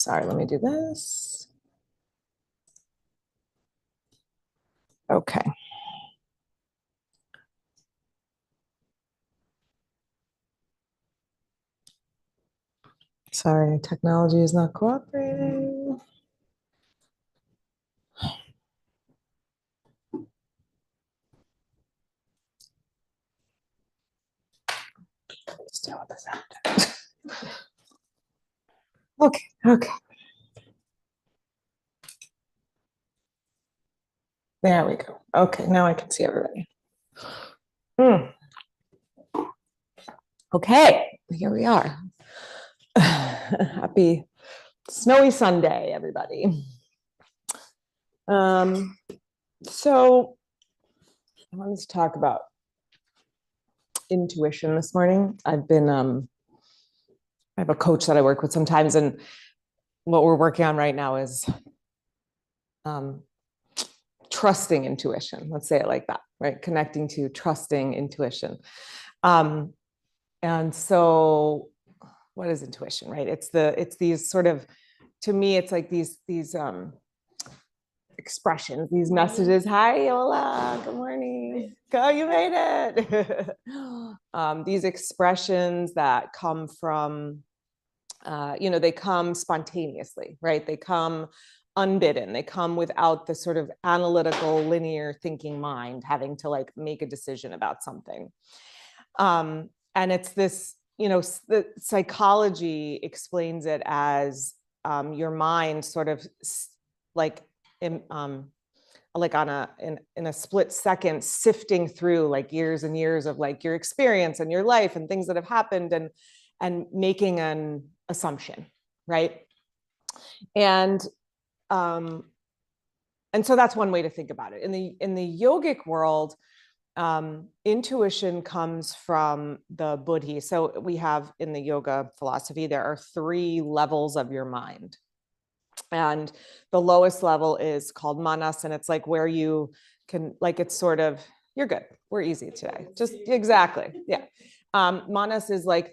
Sorry, let me do this. Okay. Sorry, technology is not cooperating. Let's deal with this. Okay. There we go. Okay, now I can see everybody. Okay, here we are. Happy snowy Sunday, everybody. So I wanted to talk about intuition this morning. I have a coach that I work with sometimes, and what we're working on right now is trusting intuition. Let's say it like that, right? Connecting to trusting intuition. And so what is intuition, right? It's these sort of, to me, it's like these expressions, these messages. Hi, Yola, good morning. Oh, you made it. These expressions that come from, they come spontaneously, right? They come unbidden. They come without the sort of analytical, linear thinking mind having to like make a decision about something. And it's this, the psychology explains it as your mind sort of like on in a split second sifting through like years and years of like your experience and your life and things that have happened and making an assumption, right? And so that's one way to think about it. In the yogic world, intuition comes from the buddhi. So we have in the yoga philosophy, there are 3 levels of your mind. And the lowest level is called manas. And it's like where you can, like, it's sort of, you're good. We're easy today. Just exactly. Yeah. Manas is like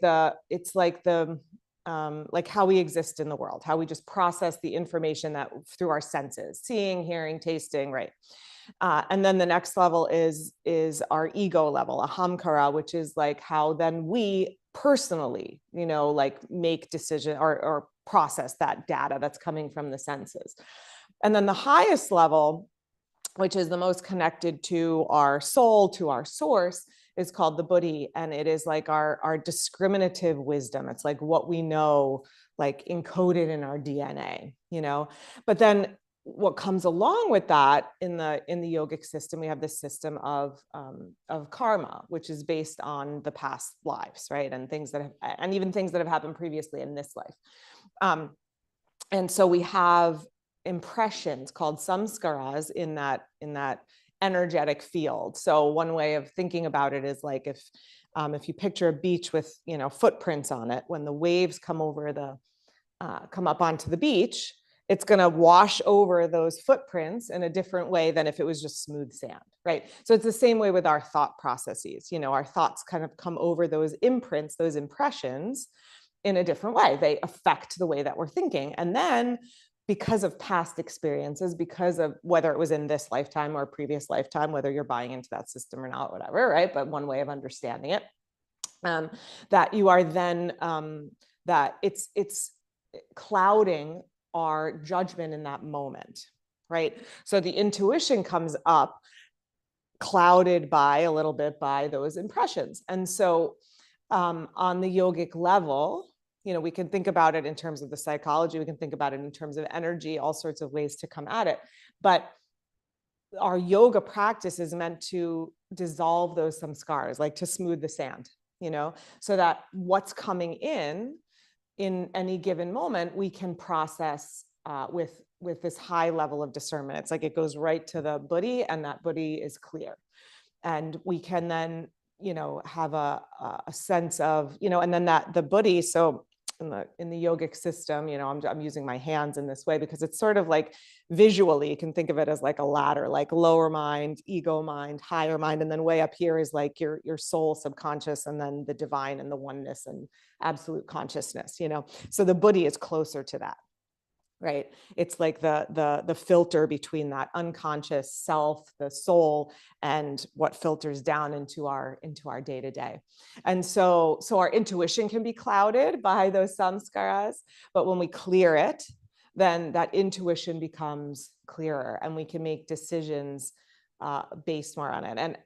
like how we exist in the world, how we just process the information that through our senses, seeing, hearing, tasting, right? And then the next level is our ego level, ahamkara, which is like how then we personally, like make decision or process that data that's coming from the senses. And then the highest level, which is the most connected to our soul, to our source, is called the buddhi. And it is like our discriminative wisdom. It's like what we know, like encoded in our DNA, But then what comes along with that in the yogic system, we have this system of karma, which is based on the past lives, right? And things that have, and even things that have happened previously in this life. And so we have impressions called samskaras in that energetic field. So one way of thinking about it is like if you picture a beach with footprints on it, when the waves come up onto the beach, it's going to wash over those footprints in a different way than if it was just smooth sand, right? So it's the same way with our thought processes. Our thoughts kind of come over those imprints, those impressions in a different way. They affect the way that we're thinking. And then because of past experiences, because of whether it was in this lifetime or a previous lifetime, whether you're buying into that system or not, whatever, right? But one way of understanding it, that you are then, that it's clouding our judgment in that moment, right? So the intuition comes up clouded by a little bit by those impressions. And so on the yogic level, we can think about it in terms of the psychology, we can think about it in terms of energy, all sorts of ways to come at it. But our yoga practice is meant to dissolve those samskaras, like to smooth the sand, so that what's coming in any given moment, we can process with this high level of discernment. It's like it goes right to the buddhi, and that buddhi is clear. And we can then, have a sense of, and then that the buddhi, so in the yogic system, I'm using my hands in this way because it's sort of like visually, you can think of it as like a ladder, like lower mind, ego mind, higher mind, and then way up here is like your soul, subconscious, and then the divine and the oneness and absolute consciousness, So the buddhi is closer to that. right? It's like the filter between that unconscious self, the soul, and what filters down into our day-to-day. And so our intuition can be clouded by those samskaras, but when we clear it, then that intuition becomes clearer and we can make decisions based more on it. And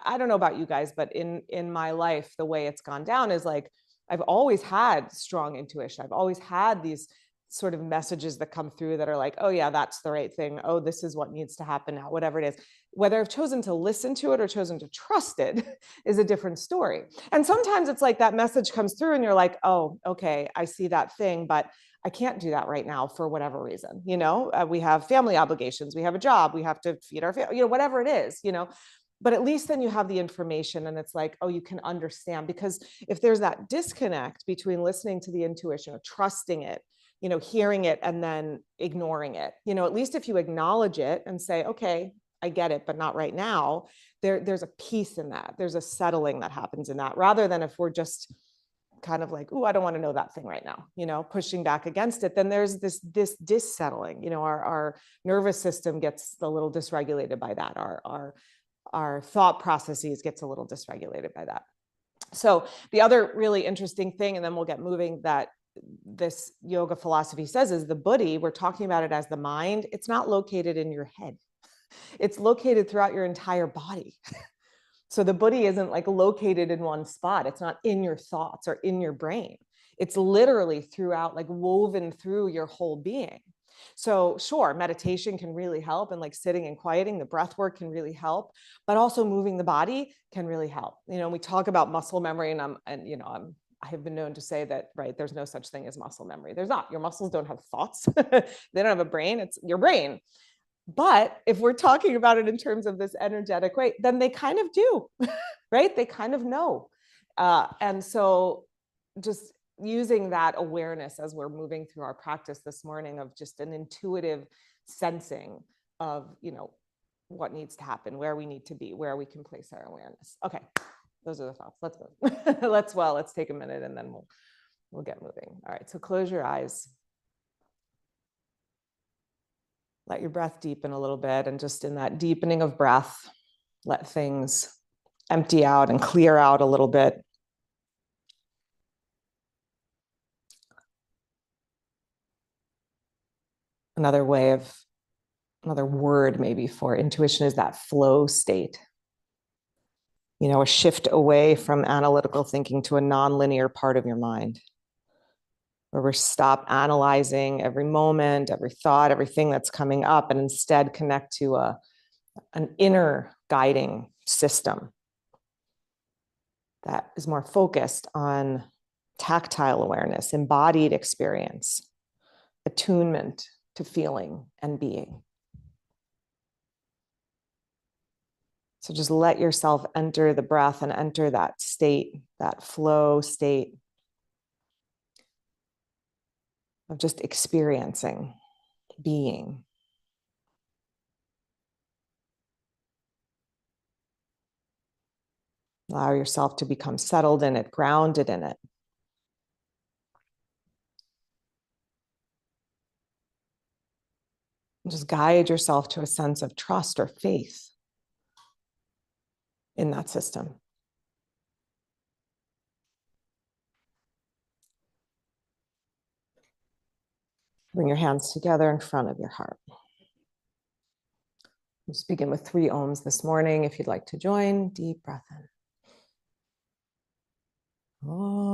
I don't know about you guys, but in my life, the way it's gone down is like I've always had strong intuition. I've always had these sort of messages that come through that are like, oh yeah, that's the right thing. Oh, this is what needs to happen now, whatever it is. Whether I've chosen to listen to it or chosen to trust it is a different story. And sometimes it's like that message comes through and you're like, oh, okay, I see that thing, but I can't do that right now for whatever reason. We have family obligations, we have a job, we have to feed our family, whatever it is, but at least then you have the information and it's like, oh, you can understand. Because if there's that disconnect between listening to the intuition or trusting it, hearing it and then ignoring it, at least if you acknowledge it and say, okay, I get it, but not right now, there's a peace in that. There's a settling that happens in that, rather than if we're just kind of like, oh, I don't want to know that thing right now, pushing back against it, then there's this dissettling, our nervous system gets a little dysregulated by that. Our thought processes gets a little dysregulated by that. So the other really interesting thing, and then we'll get moving, that this yoga philosophy says is the buddhi, we're talking about it as the mind. It's not located in your head. It's located throughout your entire body. So the buddhi isn't like located in one spot. It's not in your thoughts or in your brain. It's literally throughout, like woven through your whole being. So sure, meditation can really help, and like sitting and quieting, the breath work can really help, but also moving the body can really help. We talk about muscle memory, and I have been known to say that, right, there's no such thing as muscle memory. There's not. Your muscles don't have thoughts. They don't have a brain. It's your brain. But if we're talking about it in terms of this energetic way, then they kind of do, right? They kind of know. And so just using that awareness as we're moving through our practice this morning of just an intuitive sensing of, what needs to happen, where we need to be, where we can place our awareness. Okay, those are the thoughts. Let's go. Let's take a minute and then we'll get moving. All right, so close your eyes. Let your breath deepen a little bit, and just in that deepening of breath, let things empty out and clear out a little bit. Another word maybe for intuition is that flow state. A shift away from analytical thinking to a nonlinear part of your mind, where we stop analyzing every moment, every thought, everything that's coming up, and instead connect to an inner guiding system that is more focused on tactile awareness, embodied experience, attunement to feeling and being. So just let yourself enter the breath and enter that state, that flow state of just experiencing, being. Allow yourself to become settled in it, grounded in it. And just guide yourself to a sense of trust or faith in that system. Bring your hands together in front of your heart. Let's begin with 3 ohms this morning. If you'd like to join, deep breath in. Om.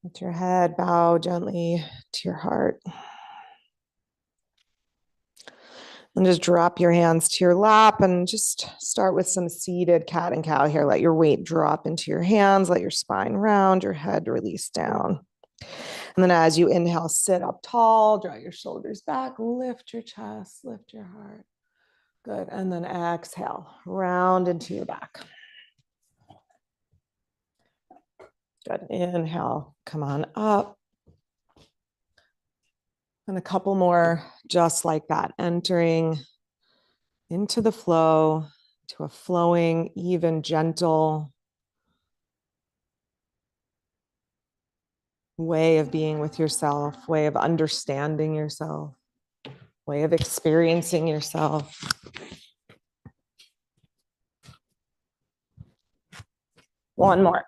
Let your head bow gently to your heart. And just drop your hands to your lap and just start with some seated cat and cow here. Let your weight drop into your hands. Let your spine round, your head release down. And then as you inhale, sit up tall, draw your shoulders back, lift your chest, lift your heart. Good. And then exhale, round into your back. Good. Inhale, come on up. And a couple more just like that, entering into the flow, to a flowing, even, gentle way of being with yourself, way of understanding yourself, way of experiencing yourself. One more.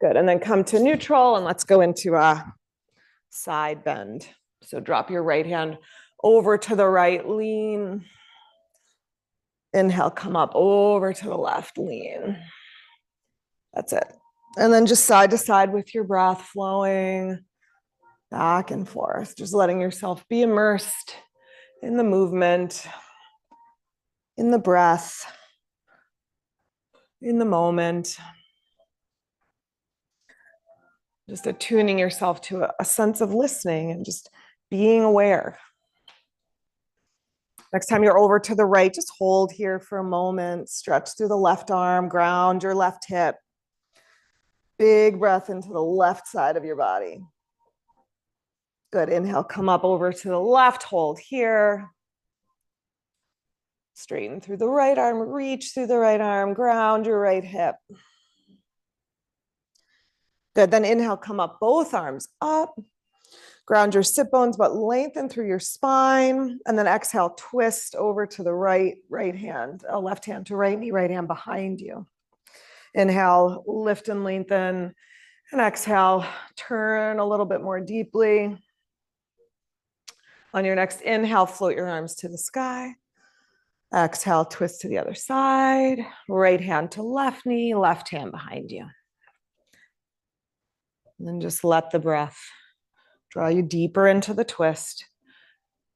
Good. And then come to neutral and let's go into a side bend. So drop your right hand over to the right, lean. Inhale, come up over to the left, lean. That's it. And then just side to side with your breath flowing back and forth, just letting yourself be immersed in the movement, in the breath, in the moment. Just attuning yourself to a sense of listening and just being aware. Next time you're over to the right, just hold here for a moment, stretch through the left arm, ground your left hip. Big breath into the left side of your body. Good. Inhale, come up over to the left, hold here. Straighten through the right arm, reach through the right arm, ground your right hip. Good. Then inhale, come up, both arms up. Ground your sit bones, but lengthen through your spine. And then exhale, twist over to the right hand, left hand to right knee, right hand behind you. Inhale, lift and lengthen. And exhale, turn a little bit more deeply. On your next inhale, float your arms to the sky. Exhale, twist to the other side. Right hand to left knee, left hand behind you. And then just let the breath draw you deeper into the twist,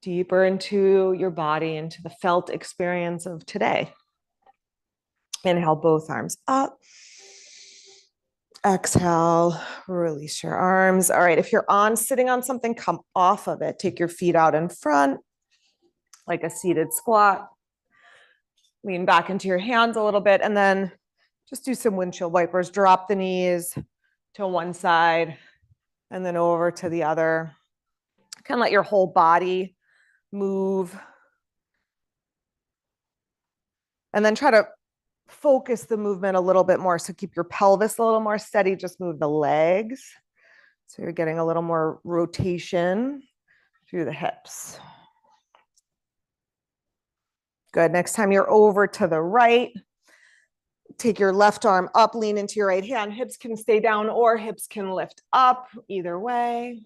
deeper into your body, into the felt experience of today. Inhale, both arms up. Exhale, release your arms. All right, if you're sitting on something, come off of it. Take your feet out in front, like a seated squat. Lean back into your hands a little bit, and then just do some windshield wipers. Drop the knees to one side and then over to the other. Kind of let your whole body move. And then try to focus the movement a little bit more. So keep your pelvis a little more steady. Just move the legs. So you're getting a little more rotation through the hips. Good. Next time you're over to the right, take your left arm up, lean into your right hand. Hips can stay down or hips can lift up, either way.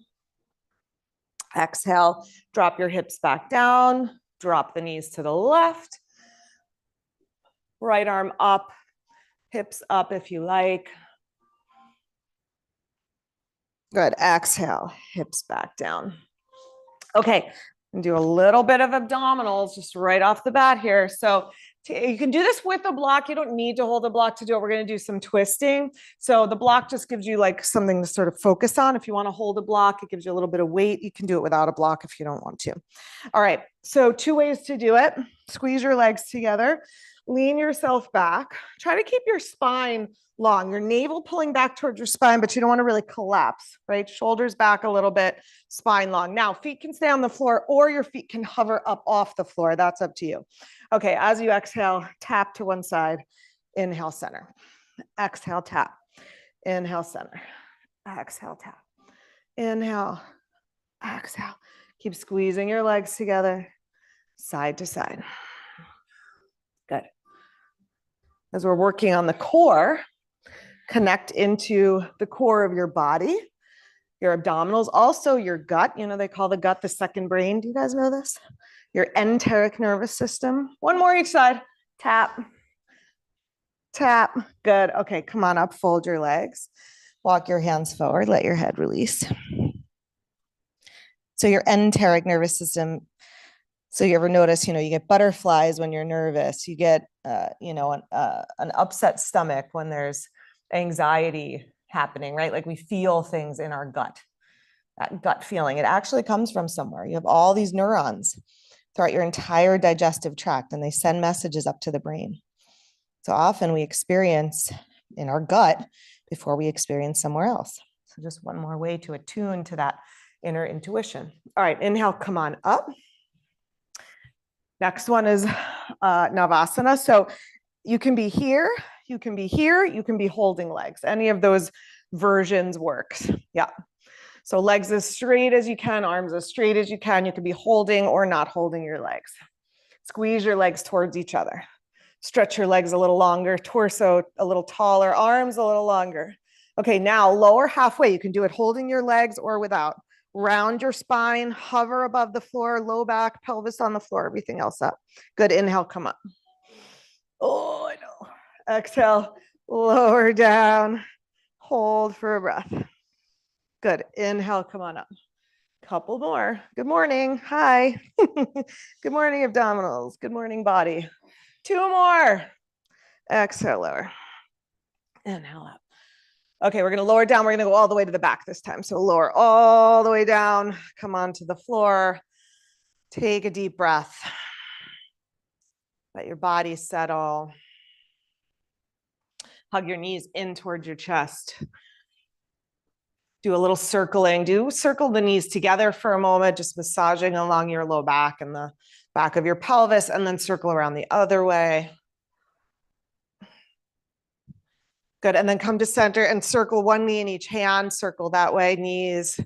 Exhale, drop your hips back down, drop the knees to the left. Right arm up, hips up if you like. Good. Exhale, hips back down. Okay, and do a little bit of abdominals just right off the bat here. So you can do this with a block. You don't need to hold a block to do it. We're going to do some twisting. So the block just gives you like something to sort of focus on. If you want to hold a block, it gives you a little bit of weight. You can do it without a block if you don't want to. All right, so 2 ways to do it. Squeeze your legs together. Lean yourself back. Try to keep your spine long, your navel pulling back towards your spine, but you don't want to really collapse, right? Shoulders back a little bit, spine long. Now, feet can stay on the floor or your feet can hover up off the floor. That's up to you. Okay, as you exhale, tap to one side, inhale, center. Exhale, tap. Inhale, center. Exhale, tap. Inhale, exhale. Keep squeezing your legs together, side to side. Good. As we're working on the core, connect into the core of your body, your abdominals, also your gut. You know, they call the gut the second brain. Do you guys know this? Your enteric nervous system. One more each side. Tap, tap. Good. Okay, come on up, fold your legs. Walk your hands forward, let your head release. So your enteric nervous system So you ever notice, you get butterflies when you're nervous, you get, an upset stomach when there's anxiety happening, right? Like we feel things in our gut, that gut feeling. It actually comes from somewhere. You have all these neurons throughout your entire digestive tract, and they send messages up to the brain. So often we experience in our gut before we experience somewhere else. So just one more way to attune to that inner intuition. All right, inhale, come on up. Next one is Navasana. So you can be here, you can be here, you can be holding legs. Any of those versions works. Yeah. So legs as straight as you can, arms as straight as you can. You can be holding or not holding your legs. Squeeze your legs towards each other. Stretch your legs a little longer, torso a little taller, arms a little longer. Okay, now lower halfway. You can do it holding your legs or without. Round your spine, hover above the floor, low back, pelvis on the floor, everything else up. Good, inhale, come up. Oh, I know. Exhale, lower down, hold for a breath. Good, inhale, come on up. Couple more. Good morning, hi. Good morning, abdominals. Good morning, body. 2 more. Exhale, lower. Inhale up. Okay, we're gonna lower down. We're gonna go all the way to the back this time. So lower all the way down, come onto the floor. Take a deep breath. Let your body settle. Hug your knees in towards your chest. Do a little circling. Do circle the knees together for a moment, just massaging along your low back and the back of your pelvis, and then circle around the other way. Good, and then come to center and circle one knee in each hand, circle that way, knees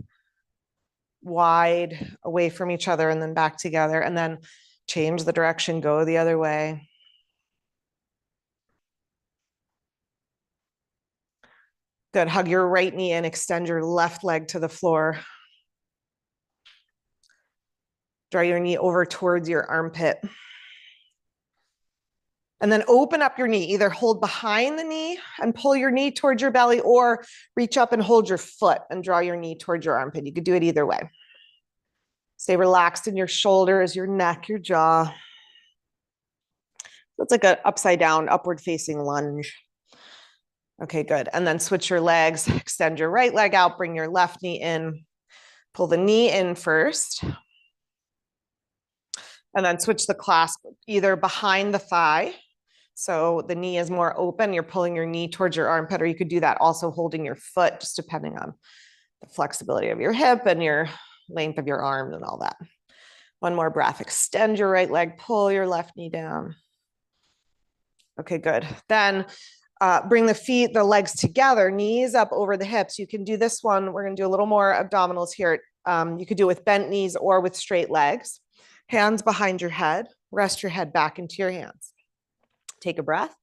wide away from each other and then back together, and then change the direction, go the other way. Good, hug your right knee and extend your left leg to the floor. Draw your knee over towards your armpit. And then open up your knee, either hold behind the knee and pull your knee towards your belly, or reach up and hold your foot and draw your knee towards your armpit. You could do it either way. Stay relaxed in your shoulders, your neck, your jaw. It's like an upside down, upward facing lunge. Okay, good. And then switch your legs, extend your right leg out, bring your left knee in, pull the knee in first. And then switch the clasp either behind the thigh. So the knee is more open, you're pulling your knee towards your armpit, or you could do that also holding your foot, just depending on the flexibility of your hip and your length of your arm and all that. One more breath, extend your right leg, pull your left knee down. Okay, good. Then bring the legs together, knees up over the hips. You can do this one. We're gonna do a little more abdominals here. You could do it with bent knees or with straight legs. Hands behind your head, rest your head back into your hands. Take a breath.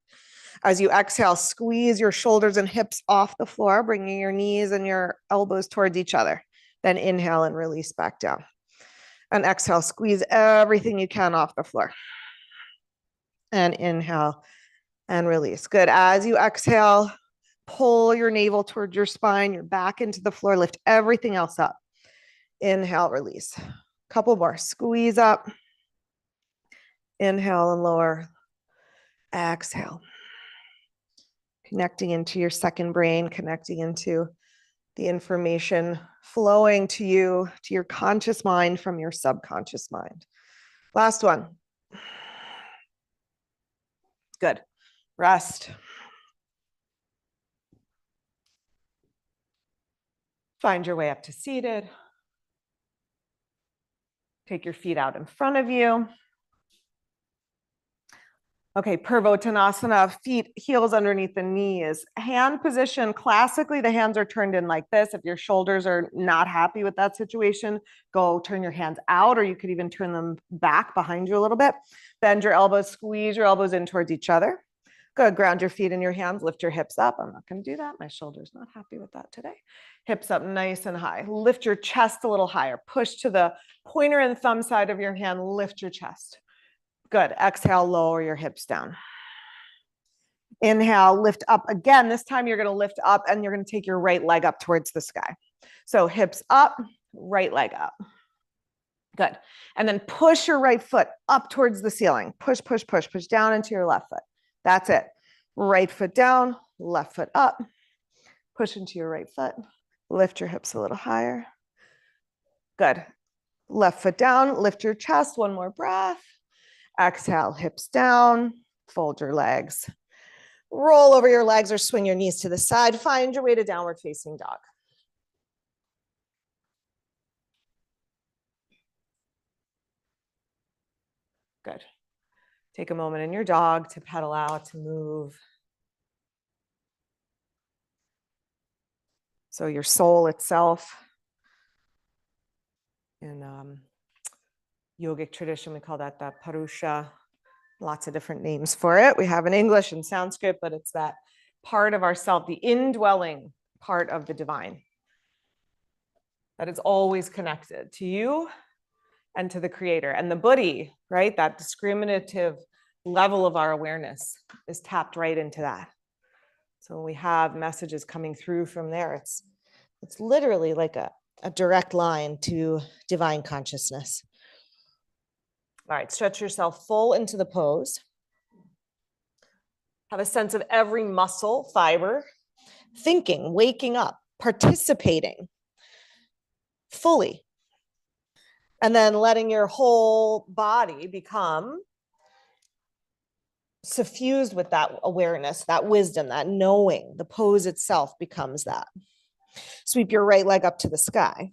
As you exhale, squeeze your shoulders and hips off the floor, bringing your knees and your elbows towards each other. Then inhale and release back down. And exhale, squeeze everything you can off the floor. And inhale and release. Good. As you exhale, pull your navel towards your spine, your back into the floor, lift everything else up. Inhale, release. Couple more. Squeeze up. Inhale and lower. Exhale. Connecting into your second brain, connecting into the information flowing to you, to your conscious mind from your subconscious mind. Last one. Good. Rest. Find your way up to seated. Take your feet out in front of you. Okay, Purvottanasana, feet, heels underneath the knees. Hand position, classically the hands are turned in like this. If your shoulders are not happy with that situation, go turn your hands out, or you could even turn them back behind you a little bit. Bend your elbows, squeeze your elbows in towards each other. Good, ground your feet in your hands, lift your hips up. I'm not gonna do that, my shoulder's not happy with that today. Hips up nice and high. Lift your chest a little higher. Push to the pointer and thumb side of your hand, lift your chest. Good. Exhale, lower your hips down. Inhale, lift up again. This time you're going to lift up and you're going to take your right leg up towards the sky. So hips up, right leg up. Good. And then push your right foot up towards the ceiling. Push, push, push, push down into your left foot. That's it. Right foot down, left foot up. Push into your right foot. Lift your hips a little higher. Good. Left foot down, lift your chest. One more breath. Exhale, hips down, fold your legs. Roll over your legs or swing your knees to the side. Find your way to downward facing dog. Good. Take a moment in your dog to pedal out, to move. So your soul itself, in yogic tradition, we call that the Parsha. Lots of different names for it. We have in English and Sanskrit, but it's that part of ourself, the indwelling part of the divine, that is always connected to you and to the creator. And the buddhi, right, that discriminative level of our awareness is tapped right into that. So when we have messages coming through from there, it's literally like a direct line to divine consciousness. All right, stretch yourself full into the pose. Have a sense of every muscle, fiber, thinking, waking up, participating fully. And then letting your whole body become suffused with that awareness, that wisdom, that knowing. The pose itself becomes that. Sweep your right leg up to the sky.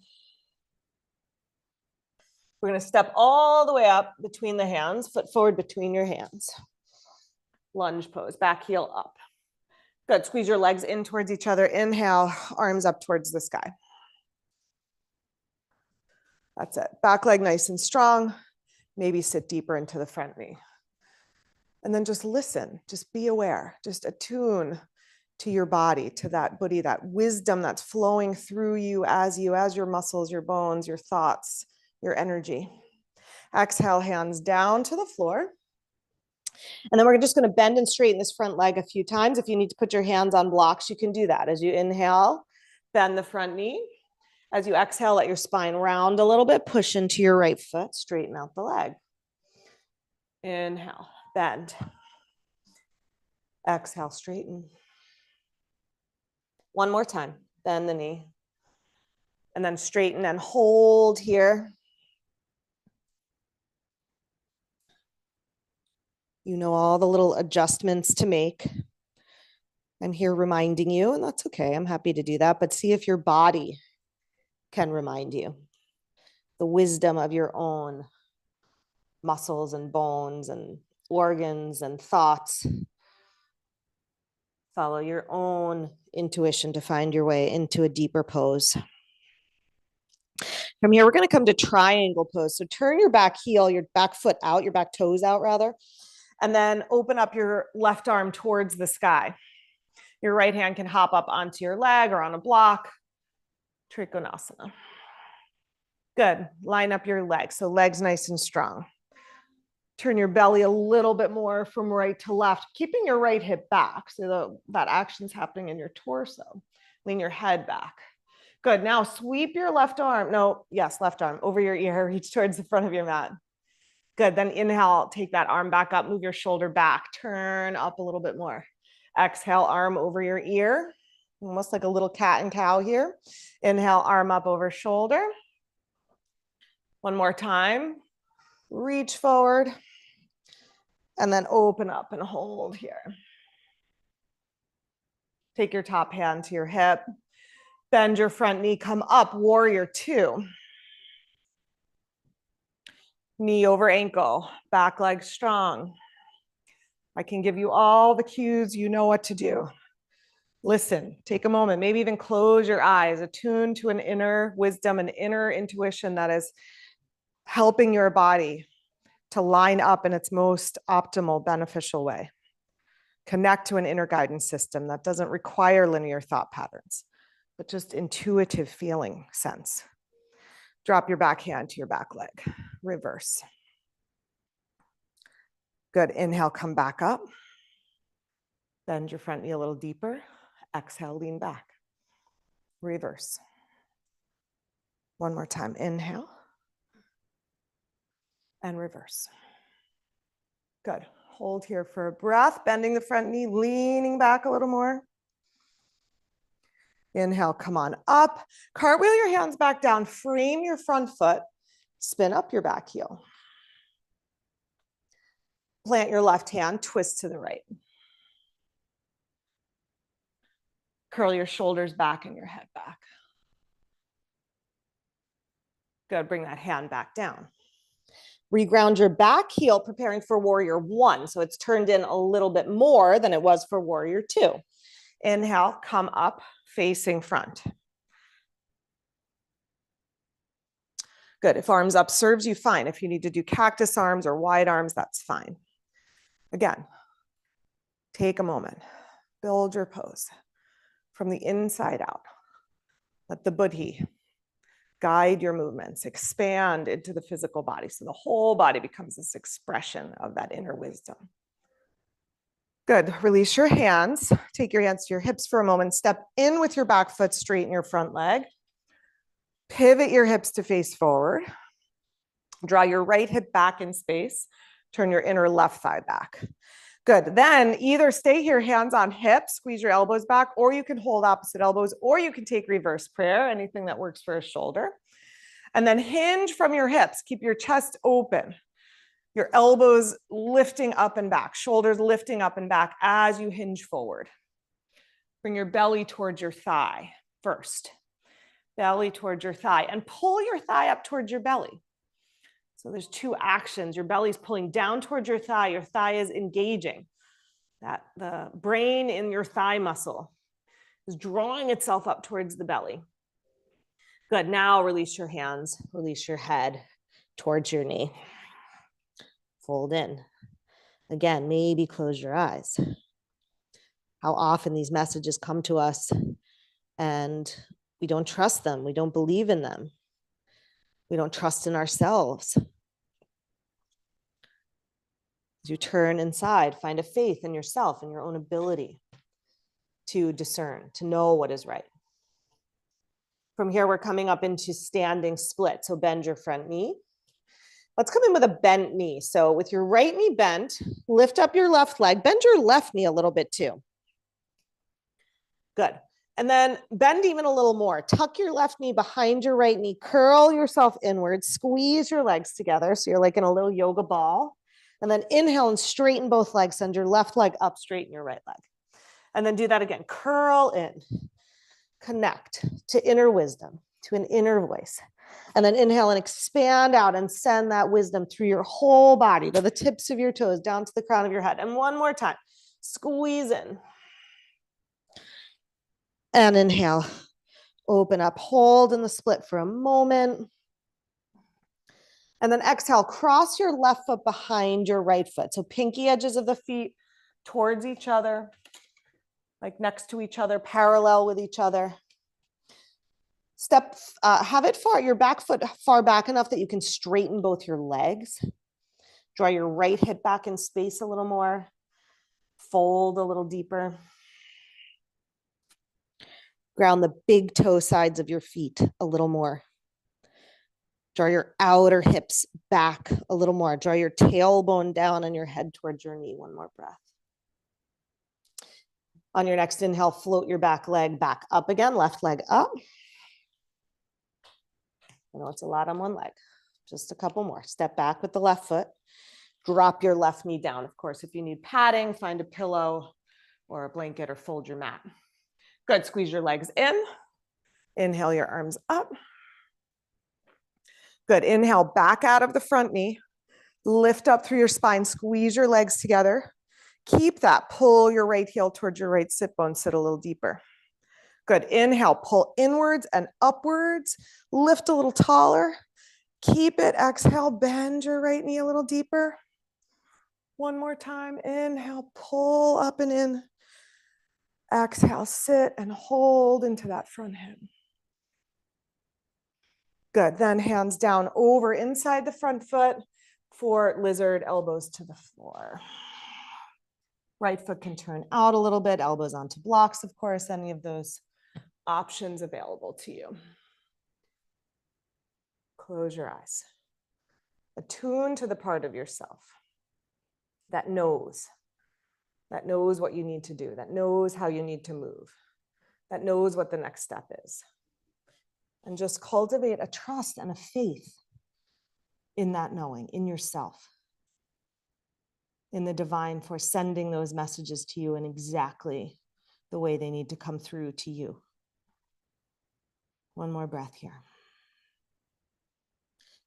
We're going to step all the way up between the hands, foot forward between your hands. Lunge pose, back heel up. Good. Squeeze your legs in towards each other. Inhale, arms up towards the sky. That's it. Back leg nice and strong. Maybe sit deeper into the front knee. And then just listen, just be aware, just attune to your body, to that buddhi, that wisdom that's flowing through you as your muscles, your bones, your thoughts, your energy. Exhale, hands down to the floor. And then we're just going to bend and straighten this front leg a few times. If you need to put your hands on blocks, you can do that. As you inhale, bend the front knee. As you exhale, let your spine round a little bit. Push into your right foot, straighten out the leg. Inhale, bend. Exhale, straighten. One more time, bend the knee. And then straighten and hold here. You know all the little adjustments to make. I'm here reminding you, and that's okay. I'm happy to do that. But see if your body can remind you. The wisdom of your own muscles and bones and organs and thoughts. Follow your own intuition to find your way into a deeper pose. From here, we're going to come to triangle pose. So turn your back heel, your back foot out, your back toes out rather, and then open up your left arm towards the sky. Your right hand can hop up onto your leg or on a block. Trikonasana. Good. Line up your legs. So legs nice and strong. Turn your belly a little bit more from right to left, keeping your right hip back. So that action's happening in your torso. Lean your head back. Good. Now sweep your left arm. No, yes, left arm over your ear. Reach towards the front of your mat. Good. Then inhale, take that arm back up, move your shoulder back, turn up a little bit more. Exhale, arm over your ear, almost like a little cat and cow here. Inhale, arm up over shoulder. One more time. Reach forward and then open up and hold here. Take your top hand to your hip. Bend your front knee, come up, warrior two. Knee over ankle, back leg strong. I can give you all the cues, you know what to do. Listen, take a moment, maybe even close your eyes, attune to an inner wisdom, an inner intuition that is helping your body to line up in its most optimal, beneficial way. Connect to an inner guidance system that doesn't require linear thought patterns, but just intuitive feeling sense. Drop your back hand to your back leg. Reverse. Good. Inhale, come back up. Bend your front knee a little deeper. Exhale, lean back. Reverse. One more time. Inhale. and reverse. Good. Hold here for a breath, bending the front knee, leaning back a little more. Inhale, come on up. Cartwheel your hands back down, frame your front foot, spin up your back heel. Plant your left hand, twist to the right. Curl your shoulders back and your head back. Good, bring that hand back down. Reground your back heel, preparing for warrior one. So it's turned in a little bit more than it was for warrior two. Inhale, come up, facing front. Good, if arms up serves you, fine. If you need to do cactus arms or wide arms, that's fine. Again, take a moment, build your pose from the inside out. Let the buddhi guide your movements, expand into the physical body. So the whole body becomes this expression of that inner wisdom. Good, release your hands. Take your hands to your hips for a moment. Step in with your back foot, straighten your front leg. Pivot your hips to face forward. Draw your right hip back in space. Turn your inner left thigh back. Good, then either stay here, hands on hips, squeeze your elbows back, or you can hold opposite elbows, or you can take reverse prayer, anything that works for a shoulder. And then hinge from your hips, keep your chest open. Your elbows lifting up and back, shoulders lifting up and back as you hinge forward. Bring your belly towards your thigh first. Belly towards your thigh, and pull your thigh up towards your belly. So there's two actions. Your belly's pulling down towards your thigh is engaging. That the brain in your thigh muscle is drawing itself up towards the belly. Good, now release your hands, release your head towards your knee. Fold in. Again, maybe close your eyes. How often these messages come to us and we don't trust them. We don't believe in them. We don't trust in ourselves. As you turn inside, find a faith in yourself and your own ability to discern, to know what is right. From here, we're coming up into standing split. So bend your front knee. Let's come in with a bent knee. So with your right knee bent, lift up your left leg, bend your left knee a little bit too. Good. And then bend even a little more. Tuck your left knee behind your right knee, curl yourself inward, squeeze your legs together. So you're like in a little yoga ball. And then inhale and straighten both legs. Send your left leg up, straighten your right leg. And then do that again. Curl in, connect to inner wisdom, to an inner voice. And then inhale and expand out and send that wisdom through your whole body, to the tips of your toes, down to the crown of your head. And one more time, squeeze in. And inhale, open up, hold in the split for a moment. And then exhale, cross your left foot behind your right foot. So pinky edges of the feet towards each other, like next to each other, parallel with each other. Step, have it far, your back foot far back enough that you can straighten both your legs. Draw your right hip back in space a little more. Fold a little deeper. Ground the big toe sides of your feet a little more. Draw your outer hips back a little more. Draw your tailbone down and your head towards your knee. One more breath. On your next inhale, float your back leg back up again, left leg up. I know it's a lot on one leg. Just a couple more. Step back with the left foot. Drop your left knee down. Of course, if you need padding, find a pillow or a blanket or fold your mat. Good, squeeze your legs in. Inhale your arms up. Good, inhale back out of the front knee. Lift up through your spine, squeeze your legs together. Keep that, pull your right heel towards your right sit bone, sit a little deeper. Good, inhale, pull inwards and upwards. Lift a little taller. Keep it, exhale, bend your right knee a little deeper. One more time, inhale, pull up and in. Exhale, sit and hold into that front hip. Good, then hands down over inside the front foot for lizard, elbows to the floor. Right foot can turn out a little bit, elbows onto blocks, of course, any of those options available to you. Close your eyes. Attune to the part of yourself that knows what you need to do, that knows how you need to move, that knows what the next step is. And just cultivate a trust and a faith in that knowing, in yourself, in the divine for sending those messages to you in exactly the way they need to come through to you. One more breath here.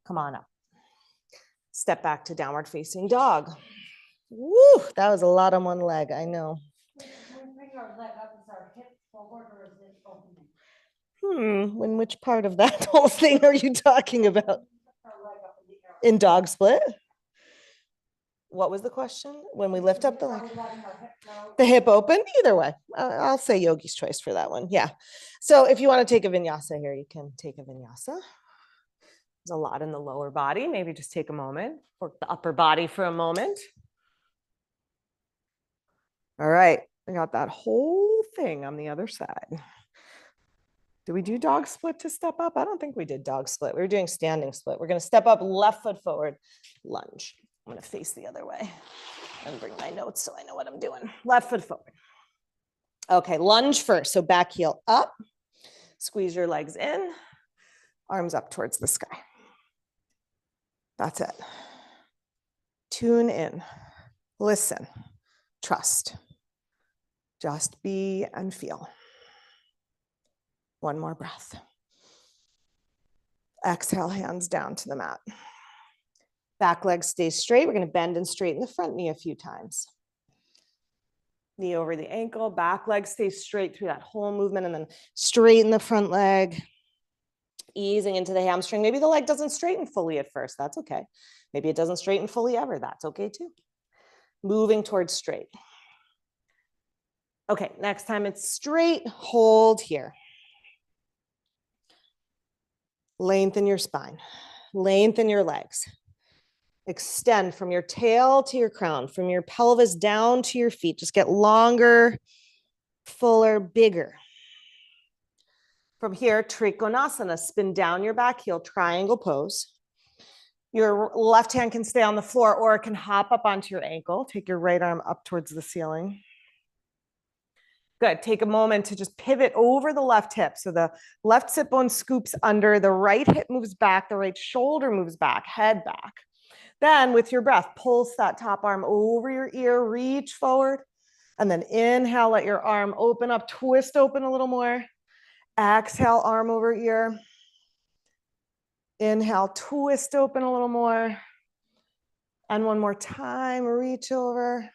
Come on up. Step back to downward facing dog. Woo, that was a lot on one leg, I know. Can we bring our leg up? Is our hip forward or is it opening? In which part of that whole thing are you talking about? Our leg up in the air. In dog split? What was the question? When we lift up the leg? Are we letting our hip go? The hip open? Either way. I'll say yogi's choice for that one. Yeah. So if you want to take a vinyasa here, you can take a vinyasa. There's a lot in the lower body. Maybe just take a moment. Work the upper body for a moment. All right. I got that whole thing on the other side. Did we do dog split to step up? I don't think we did dog split. We were doing standing split. We're going to step up, left foot forward, lunge. I'm going to face the other way and bring my notes so I know what I'm doing. Left foot forward. Okay, lunge first. So back heel up. Squeeze your legs in. Arms up towards the sky. That's it. Tune in. Listen. Trust. Just be and feel. One more breath. Exhale, hands down to the mat. Back leg stays straight. We're going to bend and straighten the front knee a few times. Knee over the ankle, back leg stays straight through that whole movement, and then straighten the front leg, easing into the hamstring. Maybe the leg doesn't straighten fully at first. That's okay. Maybe it doesn't straighten fully ever. That's okay too. Moving towards straight. Okay, next time it's straight, hold here. Lengthen your spine, lengthen your legs. Extend from your tail to your crown, from your pelvis down to your feet. Just get longer, fuller, bigger. From here, Trikonasana, spin down your back heel, triangle pose. Your left hand can stay on the floor or it can hop up onto your ankle. Take your right arm up towards the ceiling. Good. Take a moment to just pivot over the left hip. So the left sit bone scoops under, the right hip moves back, the right shoulder moves back, head back. Then with your breath, pulse that top arm over your ear, reach forward, and then inhale, let your arm open up, twist open a little more. Exhale, arm over ear. Inhale, twist open a little more. And one more time, reach over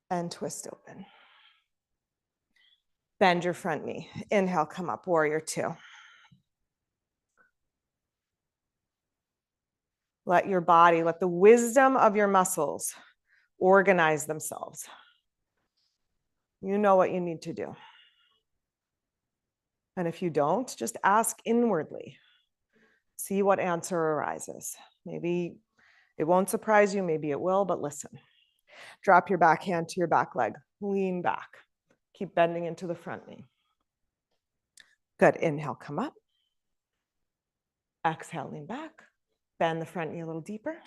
and twist open. Bend your front knee. Inhale, come up, warrior two. Let your body, let the wisdom of your muscles organize themselves. You know what you need to do. And if you don't, just ask inwardly. See what answer arises. Maybe it won't surprise you, maybe it will, but listen. Drop your back hand to your back leg. Lean back. Keep bending into the front knee. Good. Inhale, come up. Exhale, lean back. Bend the front knee a little deeper.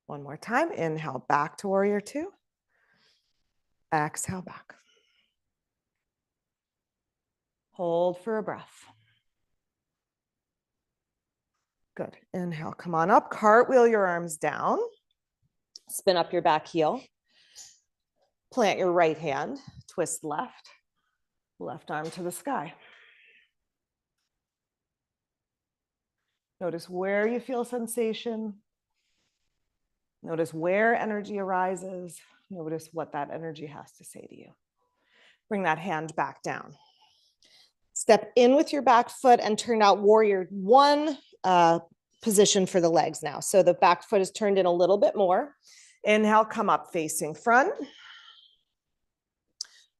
One more time. Inhale, back to warrior two. Exhale, back. Hold for a breath. Good. Inhale, come on up. Cartwheel your arms down. Spin up your back heel. Plant your right hand. Twist left. Left arm to the sky. Notice where you feel sensation. Notice where energy arises. Notice what that energy has to say to you. Bring that hand back down. Step in with your back foot and turn out warrior one position for the legs now. So the back foot is turned in a little bit more. Inhale, come up facing front.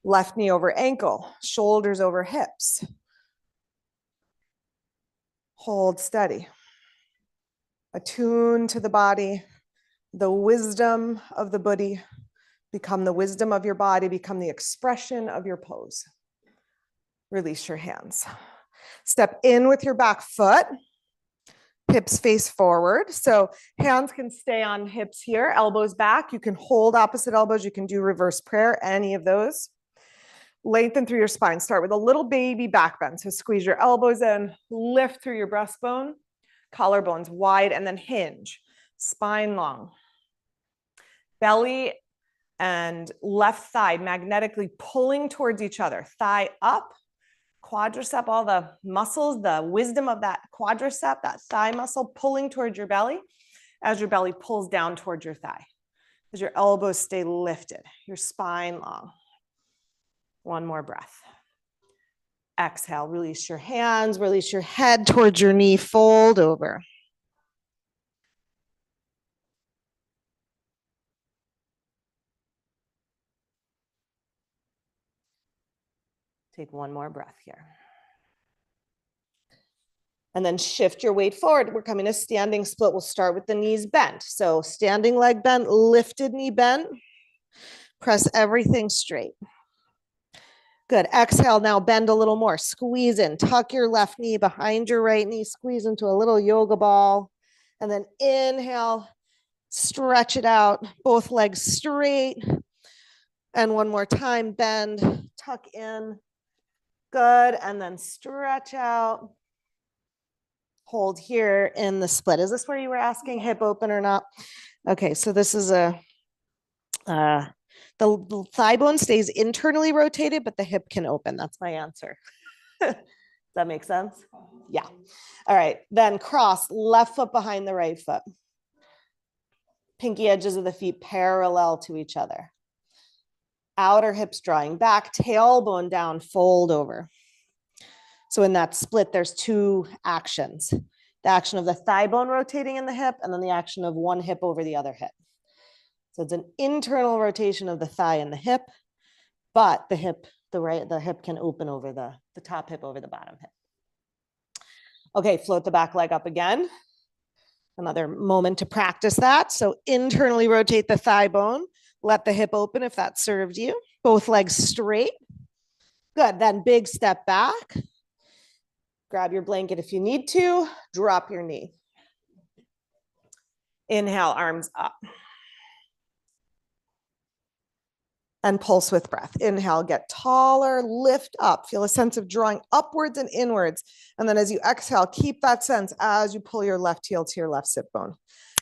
Left knee over ankle, shoulders over hips. Hold steady. Attune to the body, the wisdom of the Buddhi. Become the wisdom of your body, become the expression of your pose. Release your hands. Step in with your back foot. Hips face forward. So hands can stay on hips here, elbows back. You can hold opposite elbows. You can do reverse prayer, any of those. Lengthen through your spine. Start with a little baby back bend. So squeeze your elbows in, lift through your breastbone, collarbones wide, and then hinge. Spine long. Belly and left thigh magnetically pulling towards each other. Thigh up, quadricep, all the muscles, the wisdom of that quadricep, that thigh muscle pulling towards your belly as your belly pulls down towards your thigh. As your elbows stay lifted, your spine long. One more breath. Exhale, release your hands, release your head towards your knee, fold over. Take one more breath here. And then shift your weight forward. We're coming to standing split. We'll start with the knees bent. So standing leg bent, lifted knee bent. Press everything straight. Good. Exhale, now bend a little more. Squeeze in. Tuck your left knee behind your right knee. Squeeze into a little yoga ball. And then inhale, stretch it out. Both legs straight. And one more time, bend, tuck in. Good. And then stretch out. Hold here in the split. Is this where you were asking hip open or not? Okay, so this is the thigh bone stays internally rotated, but the hip can open. That's my answer. Does that make sense? Yeah. All right, then cross left foot behind the right foot. Pinky edges of the feet parallel to each other. Outer hips drawing back, tailbone down, fold over. So in that split, there's two actions. The action of the thigh bone rotating in the hip, and then the action of one hip over the other hip. So it's an internal rotation of the thigh and the hip, but the hip can open over the top hip over the bottom hip. Okay, float the back leg up again. Another moment to practice that. So internally rotate the thigh bone. Let the hip open if that served you. Both legs straight. Good, then big step back. Grab your blanket if you need to. Drop your knee. Inhale, arms up. And pulse with breath. Inhale, get taller, lift up. Feel a sense of drawing upwards and inwards. And then as you exhale, keep that sense as you pull your left heel to your left sit bone.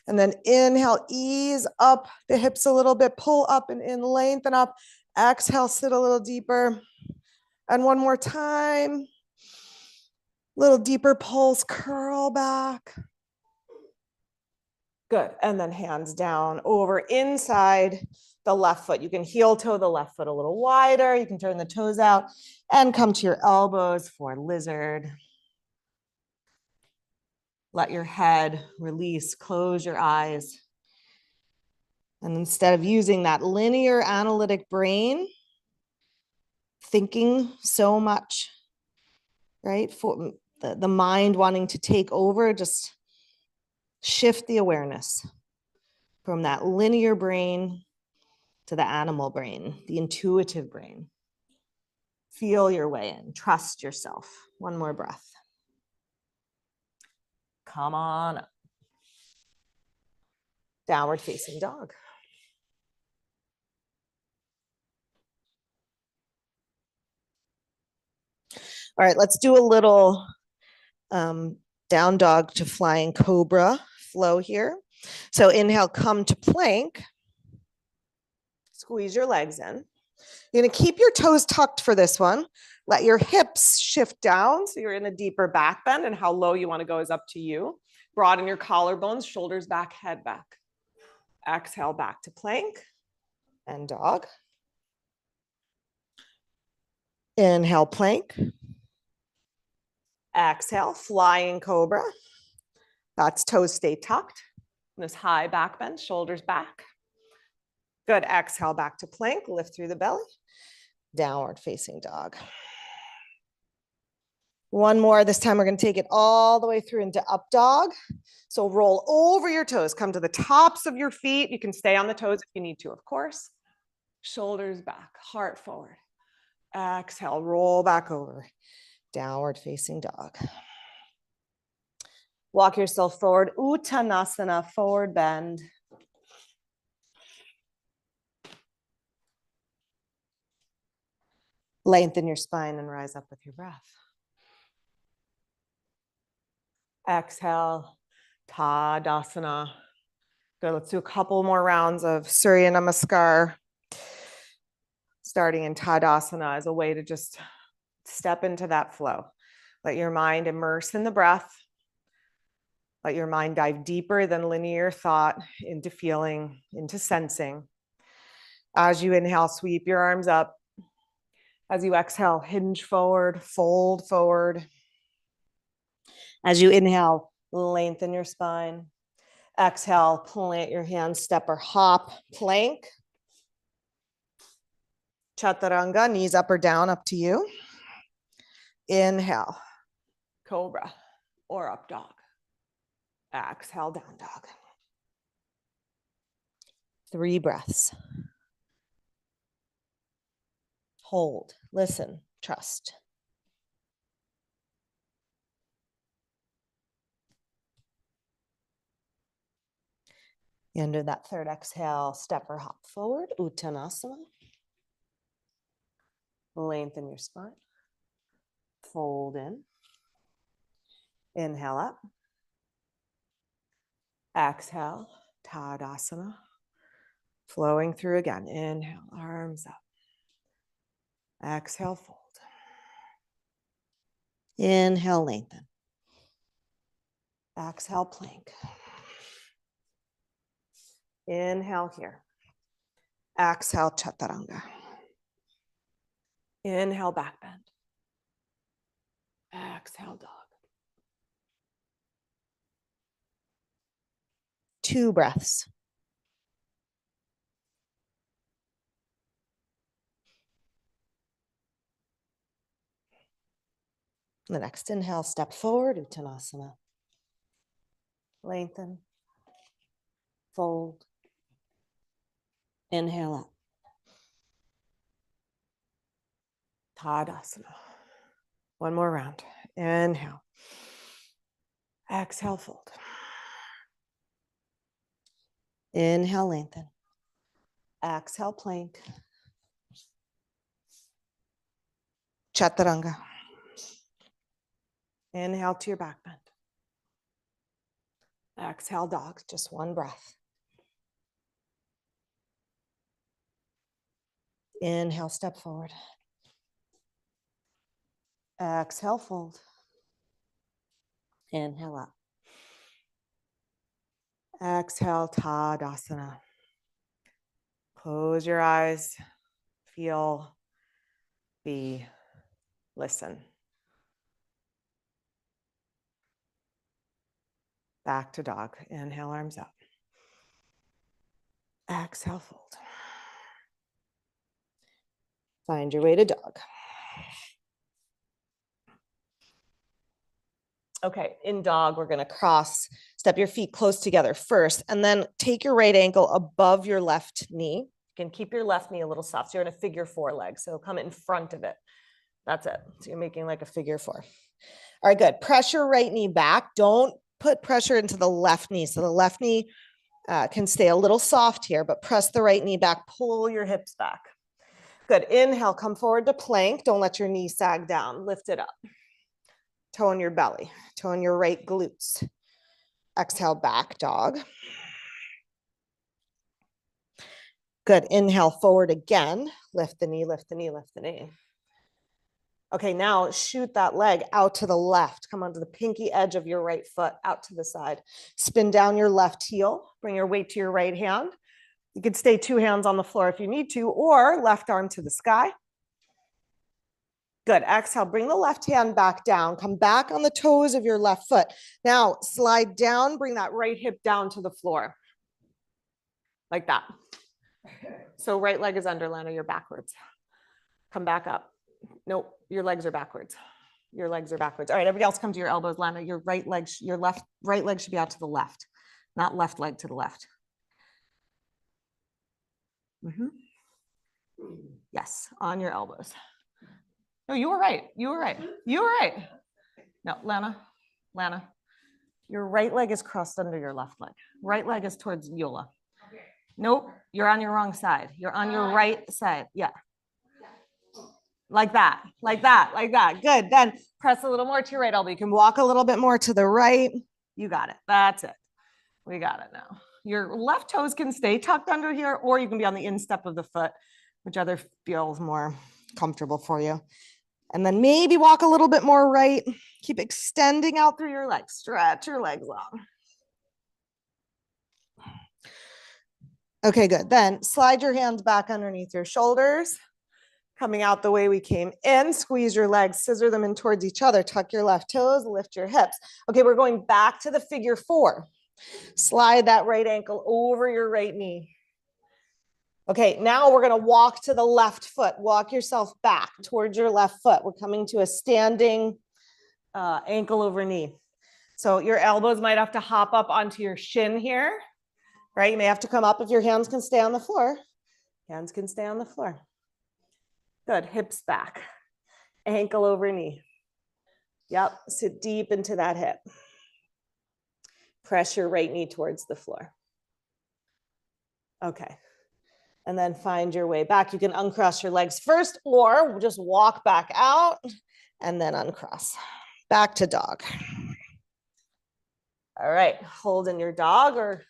And then inhale, ease up the hips a little bit, pull up and in, lengthen up. Exhale, sit a little deeper. And one more time. Little deeper pulse, curl back. Good. And then hands down over inside the left foot. You can heel toe the left foot a little wider. You can turn the toes out and come to your elbows for lizard. Let your head release, close your eyes. And instead of using that linear analytic brain, thinking so much, right? For the mind wanting to take over, just shift the awareness from that linear brain to the animal brain, the intuitive brain. Feel your way in, trust yourself. One more breath. Come on up. Downward facing dog. All right, let's do a little down dog to flying cobra flow here. So inhale, come to plank. Squeeze your legs in. You're gonna keep your toes tucked for this one. Let your hips shift down so you're in a deeper back bend, and how low you wanna go is up to you. Broaden your collarbones, shoulders back, head back. Exhale, back to plank and dog. Inhale, plank. Exhale, flying cobra. That's toes stay tucked. This high back bend, shoulders back. Good, exhale, back to plank, lift through the belly. Downward facing dog. One more, this time we're gonna take it all the way through into up dog. So roll over your toes, come to the tops of your feet. You can stay on the toes if you need to, of course. Shoulders back, heart forward. Exhale, roll back over. Downward facing dog. Walk yourself forward. Uttanasana, forward bend. Lengthen your spine and rise up with your breath. Exhale, Tadasana. Good, let's do a couple more rounds of Surya Namaskar. Starting in Tadasana as a way to just step into that flow. Let your mind immerse in the breath. Let your mind dive deeper than linear thought into feeling, into sensing. As you inhale, sweep your arms up. As you exhale, hinge forward, fold forward. As you inhale, lengthen your spine. Exhale, plant your hands, step or hop, plank. Chaturanga, knees up or down, up to you. Inhale, cobra or up dog. Exhale, down dog. 3 breaths. Hold, listen, trust. Into that 3rd exhale, step or hop forward, Uttanasana. Lengthen your spine. Fold in. Inhale up. Exhale, Tadasana. Flowing through again. Inhale, arms up. Exhale, fold. Inhale, lengthen. Exhale, plank. Inhale here. Exhale, chaturanga. Inhale, back bend. Exhale, dog. 2 breaths. The next inhale, step forward, Uttanasana. Lengthen. Fold. Inhale up. Tadasana. One more round. Inhale. Exhale, fold. Inhale, lengthen. Exhale, plank. Chaturanga. Inhale to your back bend. Exhale, dog. Just 1 breath. Inhale, step forward. Exhale, fold. Inhale up. Exhale, Tadasana. Close your eyes. Feel, be, listen. Back to dog. Inhale, arms up. Exhale, fold. Find your way to dog. Okay, in dog, we're going to cross, step your feet close together first, and then take your right ankle above your left knee. You can keep your left knee a little soft. So you're in a figure 4 leg. So come in front of it. That's it. So you're making like a figure 4. All right, good. Pressure right knee back. Don't put pressure into the left knee. So the left knee can stay a little soft here, but press the right knee back. Pull your hips back. Good. Inhale, come forward to plank. Don't let your knee sag down. Lift it up. Tone your belly. Tone your right glutes. Exhale, back dog. Good. Inhale, forward again. Lift the knee, lift the knee, lift the knee. Okay, now shoot that leg out to the left. Come onto the pinky edge of your right foot, out to the side. Spin down your left heel. Bring your weight to your right hand. You could stay 2 hands on the floor if you need to, or left arm to the sky. Good. Exhale, bring the left hand back down. Come back on the toes of your left foot. Now slide down, bring that right hip down to the floor. Like that. So right leg is under, Lana, you're backwards. Come back up. Nope, your legs are backwards. Your legs are backwards. All right, everybody else come to your elbows, Lana. Your right leg, your right leg should be out to the left, not left leg to the left. Yes, on your elbows. No, you were right. You were right. You were right. No, Lana. Your right leg is crossed under your left leg. Right leg is towards Yola. Okay. Nope, you're on your wrong side. You're on your right side. Yeah. Like that, like that, like that. Good. Then press a little more to your right elbow. You can walk a little bit more to the right. You got it. That's it. We got it now. Your left toes can stay tucked under here, or you can be on the instep of the foot, whichever feels more comfortable for you. And then maybe walk a little bit more right. Keep extending out through your legs. Stretch your legs long. Okay, good. Then slide your hands back underneath your shoulders. Coming out the way we came in, squeeze your legs, scissor them in towards each other, tuck your left toes, lift your hips. Okay, we're going back to the figure four. Slide that right ankle over your right knee. Okay, now we're gonna walk to the left foot. Walk yourself back towards your left foot. We're coming to a standing ankle over knee. So your elbows might have to hop up onto your shin here, right? You may have to come up if your hands can stay on the floor. Hands can stay on the floor. Good, hips back, ankle over knee. Yep, sit deep into that hip. Press your right knee towards the floor. Okay, and then find your way back. You can uncross your legs first, or just walk back out and then uncross. Back to dog. All right, hold in your dog or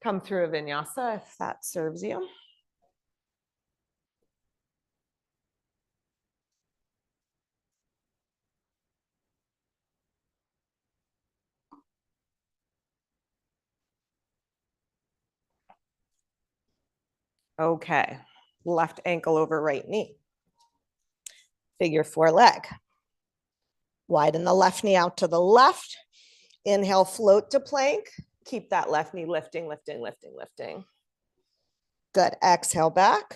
come through a vinyasa if that serves you. Okay, left ankle over right knee. Figure four leg. Widen the left knee out to the left. Inhale, float to plank. Keep that left knee lifting, lifting, lifting, lifting. Good, exhale back.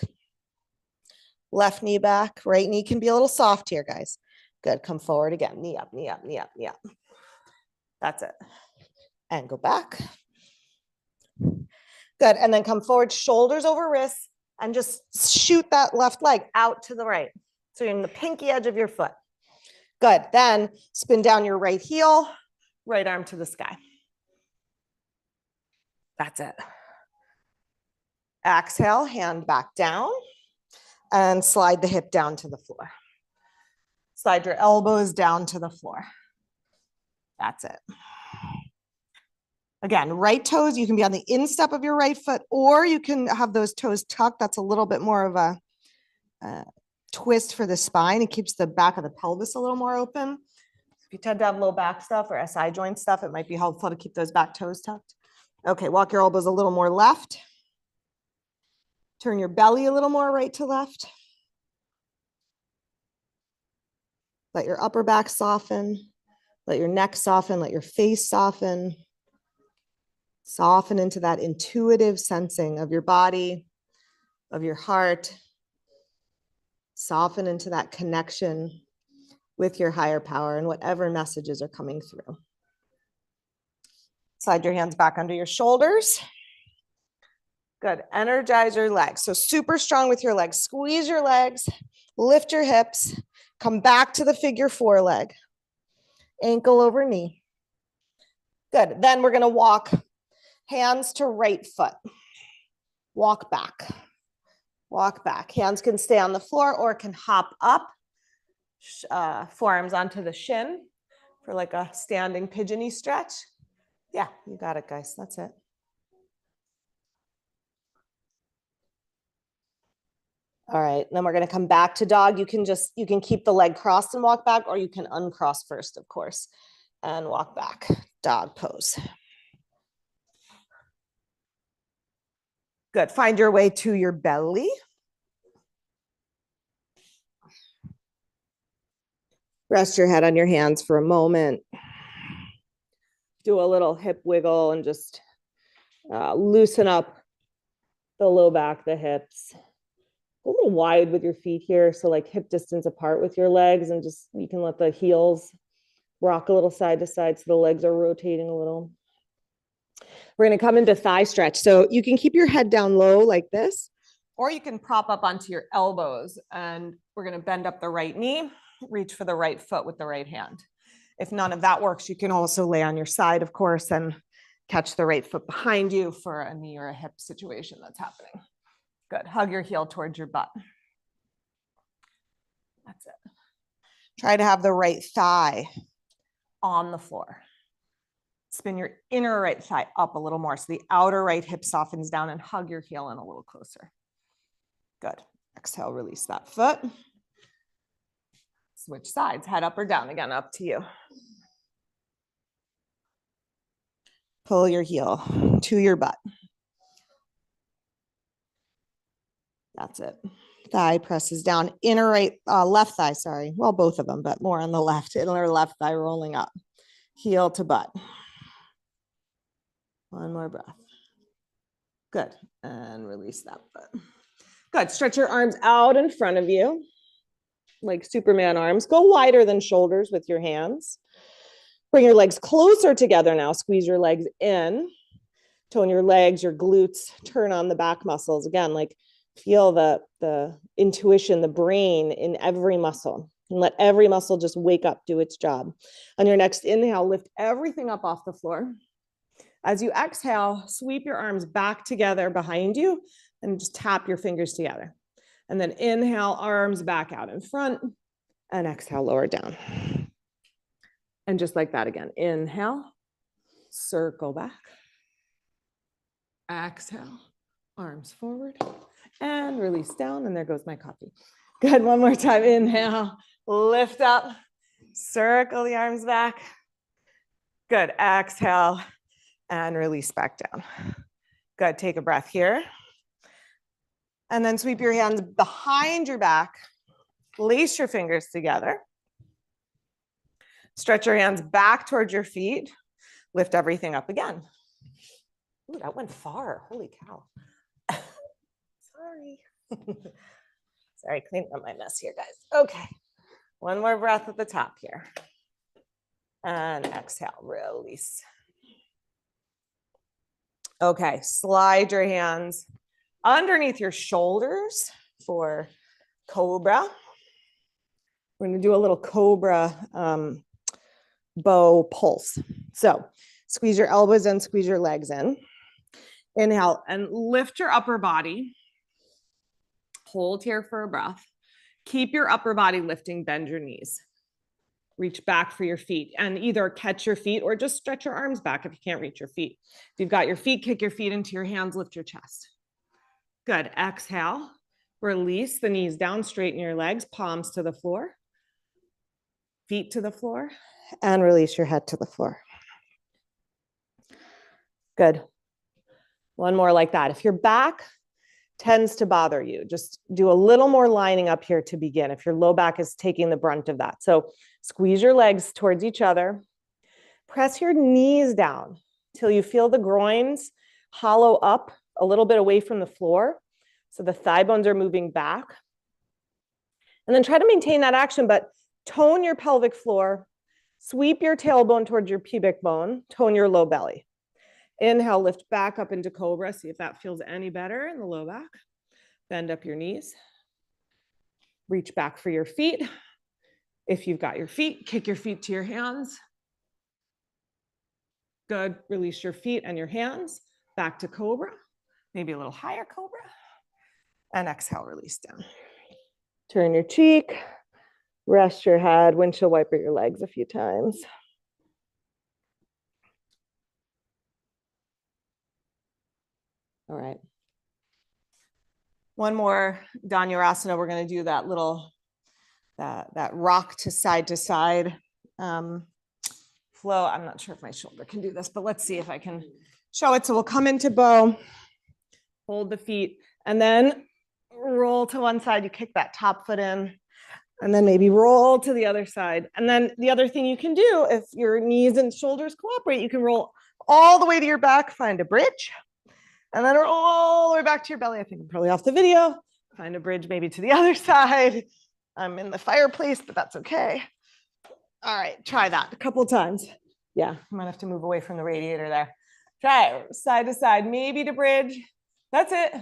Left knee back, right knee can be a little soft here, guys. Good, come forward again, knee up, knee up, knee up, knee up. That's it. And go back. Good, and then come forward, shoulders over wrists, and just shoot that left leg out to the right. So you're in the pinky edge of your foot. Good, then spin down your right heel, right arm to the sky. That's it. Exhale, hand back down, and slide the hip down to the floor. Slide your elbows down to the floor. That's it. Again, right toes, you can be on the instep of your right foot, or you can have those toes tucked. That's a little bit more of a twist for the spine. It keeps the back of the pelvis a little more open. If you tend to have low back stuff or SI joint stuff, it might be helpful to keep those back toes tucked. Okay, walk your elbows a little more left. Turn your belly a little more right to left. Let your upper back soften. Let your neck soften. Let your face soften. Soften into that intuitive sensing of your body, of your heart. Soften into that connection with your higher power and whatever messages are coming through. Slide your hands back under your shoulders. Good. Energize your legs. So super strong with your legs. Squeeze your legs, lift your hips, come back to the figure four leg. Ankle over knee. Good. Then we're going to walk hands to right foot. Walk back. Walk back. Hands can stay on the floor or can hop up. Forearms onto the shin for like a standing pigeony stretch. Yeah, you got it, guys. That's it. All right, then we're going to come back to dog. You can keep the leg crossed and walk back, or you can uncross first, of course, and walk back. Dog pose. Good. Find your way to your belly. Rest your head on your hands for a moment. Do a little hip wiggle and just loosen up the low back, the hips. A little wide with your feet here, so like hip distance apart with your legs, and just you can let the heels rock a little side to side so the legs are rotating a little. We're going to come into thigh stretch. So you can keep your head down low like this, or you can prop up onto your elbows, and we're going to bend up the right knee, reach for the right foot with the right hand. If none of that works, you can also lay on your side, of course, and catch the right foot behind you for a knee or a hip situation that's happening. Good. Hug your heel towards your butt. That's it. Try to have the right thigh on the floor. Spin your inner right thigh up a little more so the outer right hip softens down, and hug your heel in a little closer. Good. Exhale, release that foot. Switch sides, head up or down, again, up to you. Pull your heel to your butt. That's it. Thigh presses down, inner right, left thigh, sorry. Well, both of them, but more on the left, inner left thigh rolling up. Heel to butt. One more breath. Good. And release that foot. Good. Stretch your arms out in front of you, like Superman arms. Go wider than shoulders with your hands. Bring your legs closer together now. Squeeze your legs in. Tone your legs, your glutes. Turn on the back muscles. Again, like feel the intuition, the brain in every muscle. And let every muscle just wake up, do its job. On your next inhale, lift everything up off the floor. As you exhale, sweep your arms back together behind you and just tap your fingers together. And then inhale, arms back out in front, and exhale, lower down. And just like that again, inhale, circle back. Exhale, arms forward, and release down, and there goes my coffee. Good, one more time, inhale, lift up, circle the arms back. Good, exhale, and release back down. Good, take a breath here. And then sweep your hands behind your back, lace your fingers together. Stretch your hands back towards your feet. Lift everything up again. Ooh, that went far, holy cow. Sorry. Sorry, clean up my mess here, guys. Okay, one more breath at the top here. And exhale, release. Okay, slide your hands underneath your shoulders for cobra. We're going to do a little cobra bow pulse. So squeeze your elbows in, squeeze your legs in. Inhale and lift your upper body. Hold here for a breath. Keep your upper body lifting, bend your knees. Reach back for your feet and either catch your feet or just stretch your arms back if you can't reach your feet. If you've got your feet, kick your feet into your hands, lift your chest. Good. Exhale. Release the knees down, straighten your legs, palms to the floor, feet to the floor, and release your head to the floor. Good. One more like that. If your back tends to bother you, just do a little more lining up here to begin if your low back is taking the brunt of that. So squeeze your legs towards each other. Press your knees down till you feel the groins hollow up a little bit away from the floor. So the thigh bones are moving back. And then try to maintain that action, but tone your pelvic floor. Sweep your tailbone towards your pubic bone. Tone your low belly. Inhale, lift back up into cobra. See if that feels any better in the low back. Bend up your knees. Reach back for your feet. If you've got your feet, kick your feet to your hands. Good. Release your feet and your hands. Back to cobra. Maybe a little higher cobra. And exhale, release down. Turn your cheek. Rest your head. Windshield wiper your legs a few times. All right. One more Dhanurasana. We're going to do that little, that rock to side flow. I'm not sure if my shoulder can do this, but let's see if I can show it. So we'll come into bow, hold the feet, and then roll to one side. You kick that top foot in, and then maybe roll to the other side. And then the other thing you can do, if your knees and shoulders cooperate, you can roll all the way to your back, find a bridge, and then roll all the way back to your belly. I think I'm probably off the video. Find a bridge maybe to the other side. I'm in the fireplace, but that's okay. All right, try that a couple of times. Yeah, I might have to move away from the radiator there. Try it, side to side, maybe to bridge. That's it.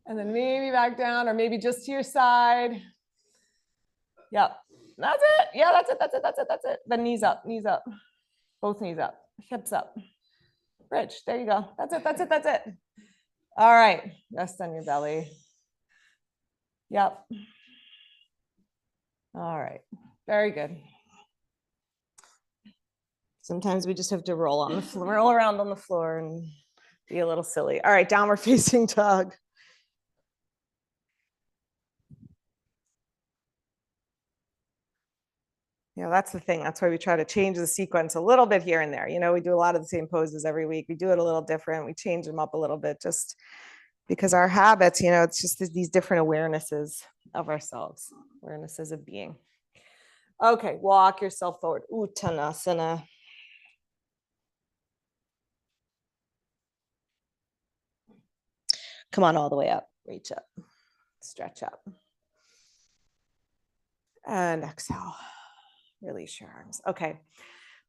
And then maybe back down, or maybe just to your side. Yep, That's it. Yeah, that's it. That's it. That's it. That's it. Then knees up, both knees up, hips up. Rich, there you go. That's it. That's it. That's it. All right. Rest on your belly. Yep. All right. Very good. Sometimes we just have to roll on the floor, roll around on the floor and be a little silly. All right. Downward facing dog. You know, that's the thing. That's why we try to change the sequence a little bit here and there. You know, we do a lot of the same poses every week. We do it a little different. We change them up a little bit just because our habits, you know, it's just these different awarenesses of ourselves, awarenesses of being. Okay, walk yourself forward. Uttanasana. Come on all the way up. Reach up. Stretch up. And exhale. Release your arms. Okay.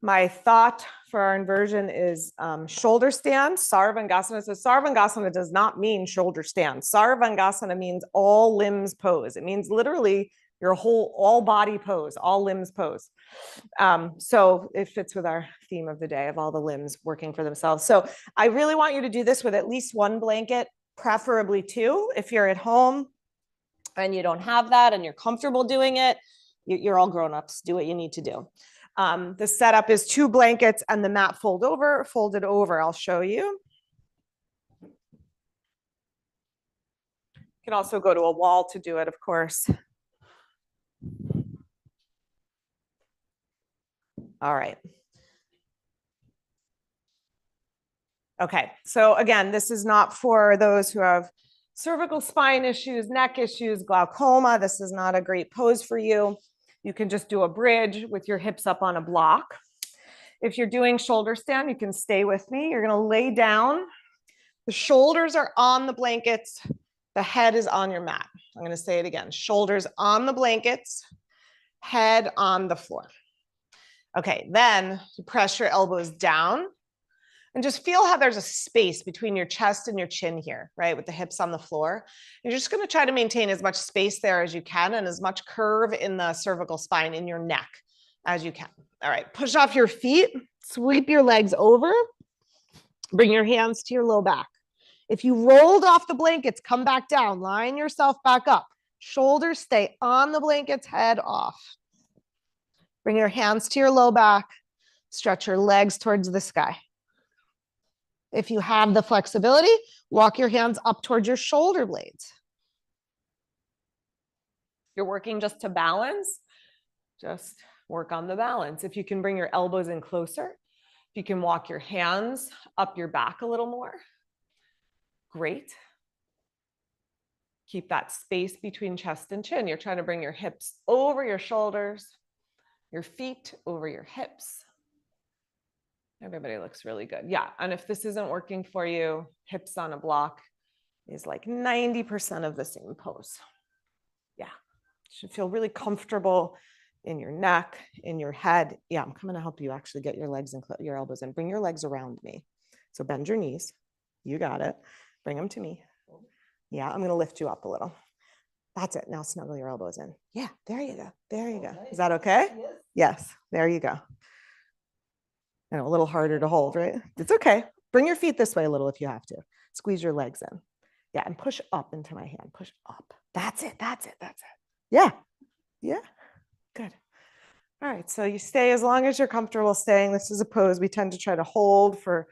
My thought for our inversion is shoulder stand, Sarvangasana. So Sarvangasana does not mean shoulder stand. Sarvangasana means all limbs pose. It means literally your whole all body pose, all limbs pose. So it fits with our theme of the day of all the limbs working for themselves. So I really want you to do this with at least one blanket, preferably two. If you're at home and you don't have that and you're comfortable doing it, you're all grown-ups, do what you need to do. The setup is 2 blankets and the mat folded over. I'll show you. You can also go to a wall to do it, of course. All right. Okay, so again, this is not for those who have cervical spine issues, neck issues, glaucoma. This is not a great pose for you. You can just do a bridge with your hips up on a block. If you're doing shoulder stand, you can stay with me. You're going to lay down. The shoulders are on the blankets. The head is on your mat. I'm going to say it again. Shoulders on the blankets, head on the floor. Okay, then you press your elbows down and just feel how there's a space between your chest and your chin here, right? With the hips on the floor. You're just going to try to maintain as much space there as you can and as much curve in the cervical spine in your neck as you can. All right, push off your feet, sweep your legs over, bring your hands to your low back. If you rolled off the blankets, come back down, line yourself back up. Shoulders stay on the blankets, head off. Bring your hands to your low back, stretch your legs towards the sky. If you have the flexibility, walk your hands up towards your shoulder blades. If you're working just to balance, just work on the balance. If you can bring your elbows in closer, if you can walk your hands up your back a little more, great. Keep that space between chest and chin. You're trying to bring your hips over your shoulders, your feet over your hips. Everybody looks really good. Yeah, and if this isn't working for you, hips on a block is like 90% of the same pose. Yeah, you should feel really comfortable in your neck, in your head. Yeah, I'm coming to help you actually get your legs and your elbows in. Bring your legs around me. So bend your knees. You got it. Bring them to me. Yeah, I'm going to lift you up a little. That's it. Now snuggle your elbows in. Yeah, there you go. There you go. Is that okay? Yes, there you go. And a little harder to hold, right? It's okay. Bring your feet this way a little if you have to. Squeeze your legs in. Yeah, and push up into my hand. Push up. That's it. That's it. That's it. Yeah. Yeah. Good. All right. So you stay as long as you're comfortable staying. This is a pose we tend to try to hold for,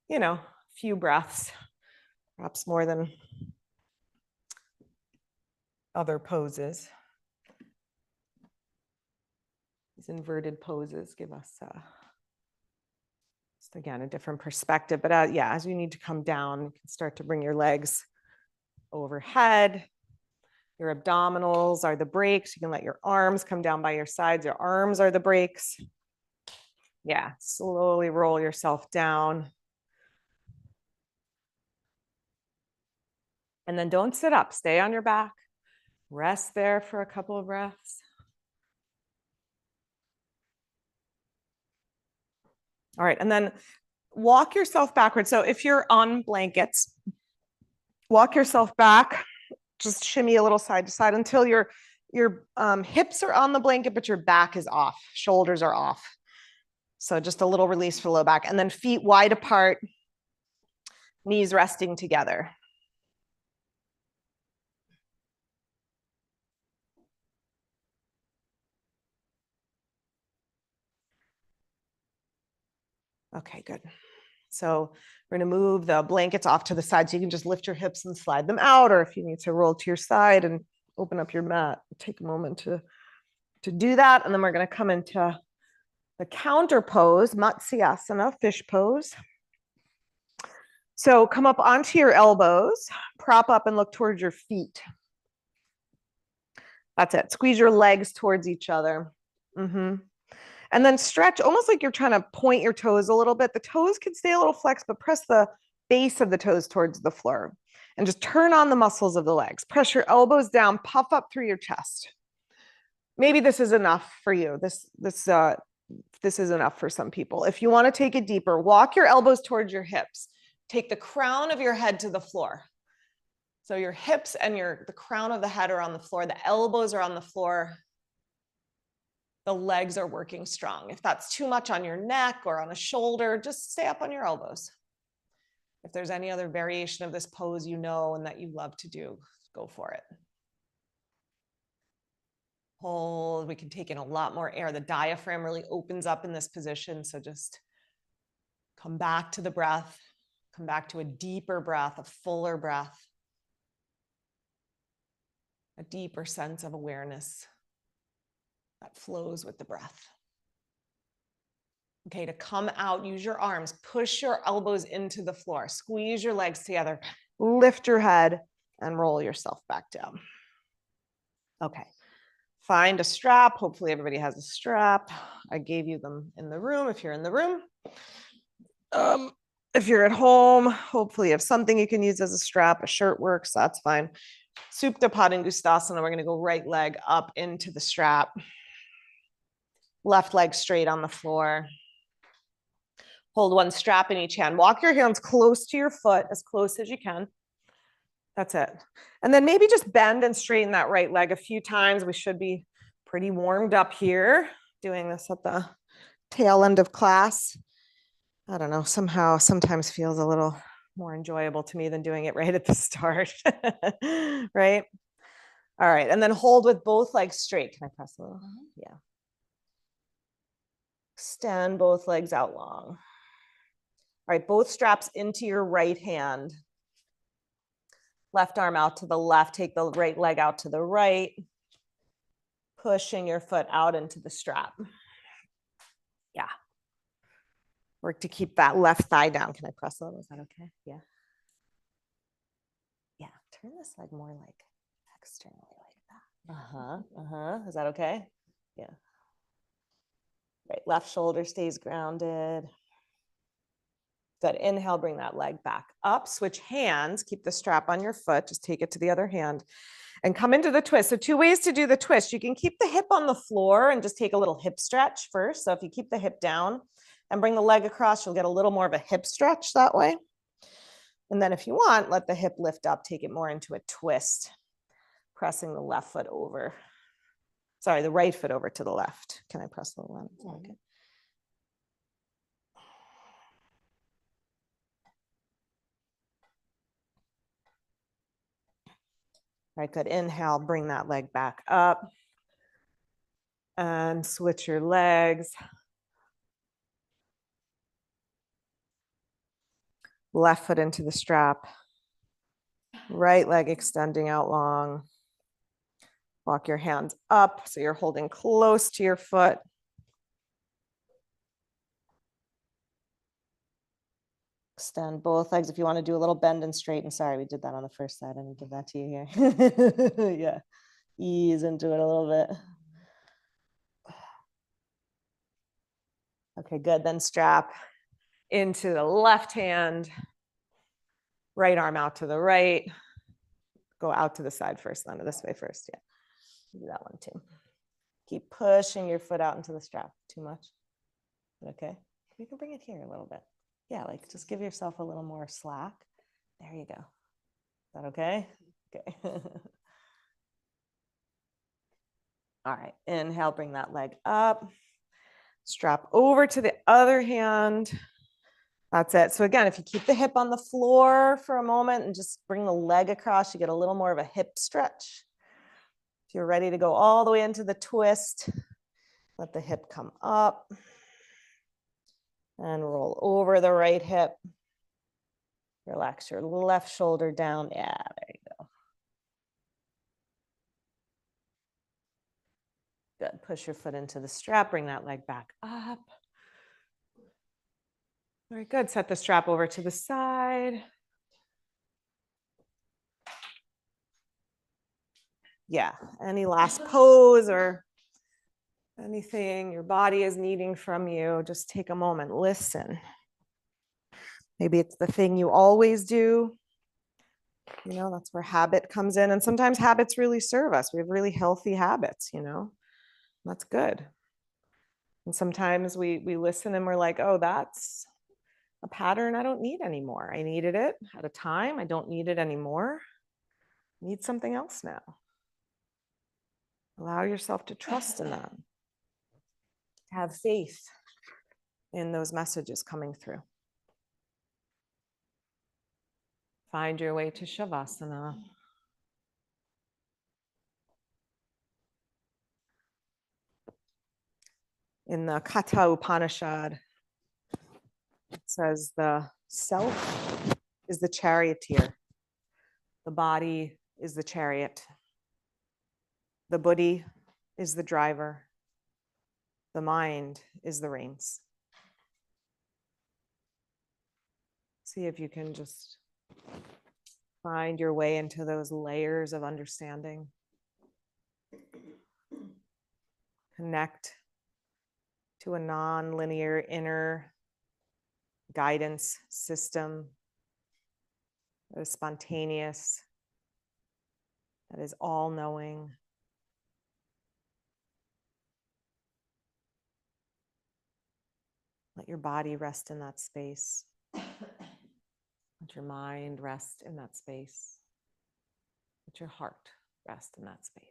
you know, a few breaths, perhaps more than other poses. These inverted poses give us just again a different perspective. But yeah, as you need to come down, you can start to bring your legs overhead. Your abdominals are the brakes. You can let your arms come down by your sides. Your arms are the brakes. Yeah, slowly roll yourself down. And then don't sit up. Stay on your back. Rest there for a couple of breaths. All right, and then walk yourself backwards. So if you're on blankets, walk yourself back. Just shimmy a little side to side until your Your hips are on the blanket, but your back is off. Shoulders are off. So just a little release for low back. And then feet wide apart, knees resting together. Okay, good. So we're going to move the blankets off to the side so you can just lift your hips and slide them out, or if you need to roll to your side and open up your mat, take a moment to do that. And then we're going to come into the counter pose, Matsyasana, fish pose. So come up onto your elbows, prop up and look towards your feet. That's it. Squeeze your legs towards each other. And then stretch almost like you're trying to point your toes a little bit. The toes can stay a little flexed, but press the base of the toes towards the floor and just turn on the muscles of the legs. Press your elbows down, puff up through your chest. Maybe this is enough for you. This is enough for some people. If you want to take it deeper, walk your elbows towards your hips. Take the crown of your head to the floor. So your hips and the crown of the head are on the floor. The elbows are on the floor. The legs are working strong. If that's too much on your neck or on a shoulder, just stay up on your elbows. If there's any other variation of this pose you know and that you love to do, go for it. Hold. We can take in a lot more air. The diaphragm really opens up in this position. So just come back to the breath. Come back to a deeper breath, a fuller breath. A deeper sense of awareness that flows with the breath. Okay, to come out, use your arms, push your elbows into the floor, squeeze your legs together, lift your head, and roll yourself back down. Okay, find a strap. Hopefully everybody has a strap. I gave you them in the room if you're in the room. If you're at home, hopefully you have something you can use as a strap. A shirt works, that's fine. Supta Padangusthasana, we're going to go right leg up into the strap. Left leg straight on the floor. Hold one strap in each hand. Walk your hands close to your foot, as close as you can. That's it. And then maybe just bend and straighten that right leg a few times. We should be pretty warmed up here, doing this at the tail end of class. I don't know, somehow sometimes feels a little more enjoyable to me than doing it right at the start, right? All right, and then hold with both legs straight. Can I press a little? Yeah. Extend both legs out long. All right, both straps into your right hand. Left arm out to the left, take the right leg out to the right, pushing your foot out into the strap. Yeah. Work to keep that left thigh down. Can I press a little? Is that okay? Yeah. Yeah, turn this leg more like externally like that. Is that okay? Yeah. Right, left shoulder stays grounded. Good, inhale, bring that leg back up. Switch hands, keep the strap on your foot, just take it to the other hand and come into the twist. So 2 ways to do the twist. You can keep the hip on the floor and just take a little hip stretch first. So if you keep the hip down and bring the leg across, you'll get a little more of a hip stretch that way. And then if you want, let the hip lift up, take it more into a twist, pressing the left foot over. Sorry, the right foot over to the left. Can I press the left? Okay. All right, good. Inhale, bring that leg back up. And switch your legs. Left foot into the strap. Right leg extending out long. Walk your hands up so you're holding close to your foot. Extend both legs. If you want to do a little bend and straighten. Sorry, we did that on the first side. I didn't give that to you here. Yeah, ease into it a little bit. Okay, good. Then strap into the left hand. Right arm out to the right. Go out to the side first, then this way first. Yeah, do that one too. Keep pushing your foot out into the strap. Too much? Okay. You can bring it here a little bit. Yeah, like just give yourself a little more slack. There you go. Is that okay? Okay. All right, inhale, bring that leg up. Strap over to the other hand. That's it. So again, if you keep the hip on the floor for a moment and just bring the leg across, you get a little more of a hip stretch. If you're ready to go all the way into the twist, let the hip come up and roll over the right hip. Relax your left shoulder down. Yeah, there you go. Good. Push your foot into the strap. Bring that leg back up. Very good. Set the strap over to the side. Yeah. Any last pose or anything your body is needing from you, just take a moment. Listen. Maybe it's the thing you always do. You know, that's where habit comes in. And sometimes habits really serve us. We have really healthy habits, you know, that's good. And sometimes we listen and we're like, oh, that's a pattern I don't need anymore. I needed it at a time. I don't need it anymore. I need something else now. Allow yourself to trust in that. Have faith in those messages coming through. Find your way to Shavasana. In the Katha Upanishad, it says the self is the charioteer. The body is the chariot. The buddhi is the driver. The mind is the reins. See if you can just find your way into those layers of understanding. Connect to a non-linear inner guidance system that is spontaneous, that is all-knowing. Let your body rest in that space. Let your mind rest in that space. Let your heart rest in that space.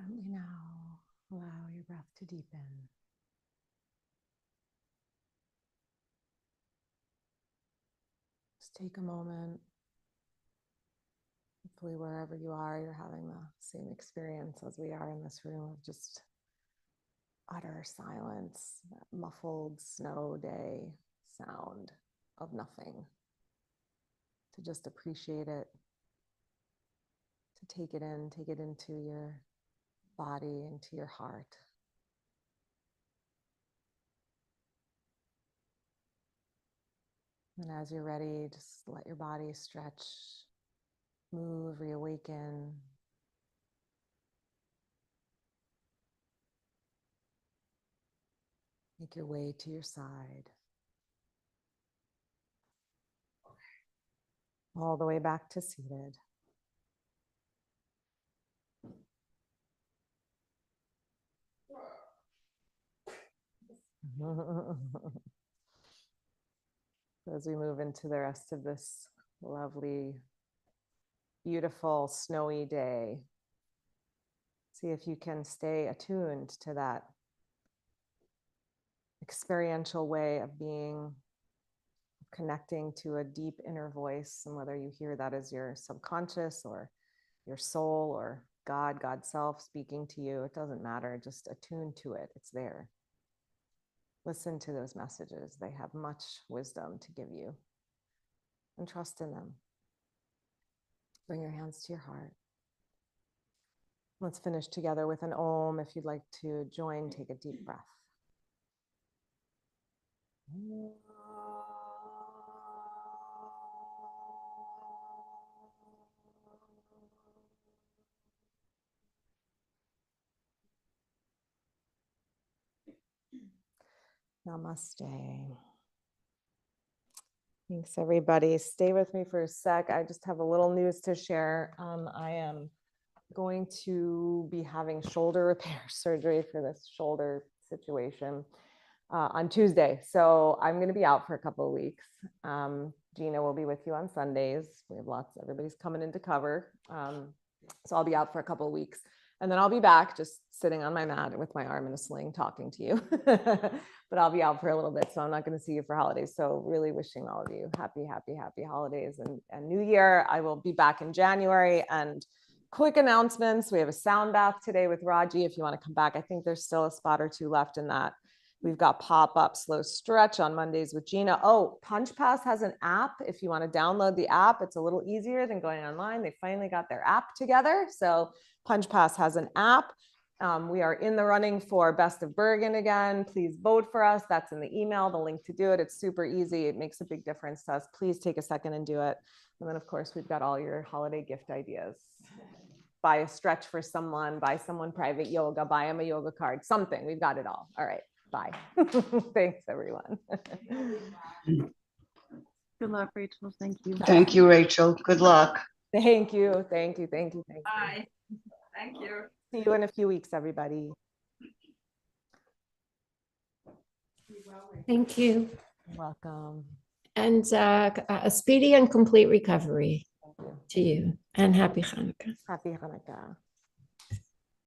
Gently now, allow your breath to deepen. Just take a moment. Hopefully, wherever you are, you're having the same experience as we are in this room of just utter silence, that muffled snow day sound of nothing. To just appreciate it, to take it into your body, into your heart. And as you're ready, just let your body stretch, move, reawaken. Make your way to your side. All the way back to seated. As we move into the rest of this lovely, beautiful, snowy day, see if you can stay attuned to that experiential way of being, connecting to a deep inner voice. And whether you hear that as your subconscious or your soul or God, God's self speaking to you, it doesn't matter. Just attune to it. It's there. Listen to those messages. They have much wisdom to give you. And trust in them. Bring your hands to your heart. Let's finish together with an Om. If you'd like to join, take a deep breath. Namaste. Thanks, everybody. Stay with me for a sec. I just have a little news to share. I am going to be having shoulder repair surgery for this shoulder situation on Tuesday. So I'm going to be out for a couple of weeks. Gina will be with you on Sundays. We have everybody's coming into cover. So I'll be out for a couple of weeks. And then I'll be back just sitting on my mat with my arm in a sling talking to you. But I'll be out for a little bit, so I'm not going to see you for holidays. So really wishing all of you happy, happy, happy holidays and New Year. I will be back in January. And quick announcements. We have a sound bath today with Raji. If you want to come back, I think there's still a spot or two left in that. We've got pop-up slow stretch on Mondays with Gina. Oh, Punch Pass has an app. If you want to download the app, it's a little easier than going online. They finally got their app together. So Punch Pass has an app. We are in the running for Best of Bergen again. Please vote for us. That's in the email, the link to do it. It's super easy. It makes a big difference to us. Please take a second and do it. And then, of course, we've got all your holiday gift ideas. Buy a stretch for someone, buy someone private yoga, buy them a yoga card, something. We've got it all. All right. Bye. Thanks, everyone. Good luck, Rachel. Thank you. Thank you, Rachel. Good luck. Thank you. Thank you. Thank you. Thank you. Bye. Thank you. See you in a few weeks, everybody. Thank you. You're welcome. And a speedy and complete recovery Thank you. to you. And happy Hanukkah. Happy Hanukkah.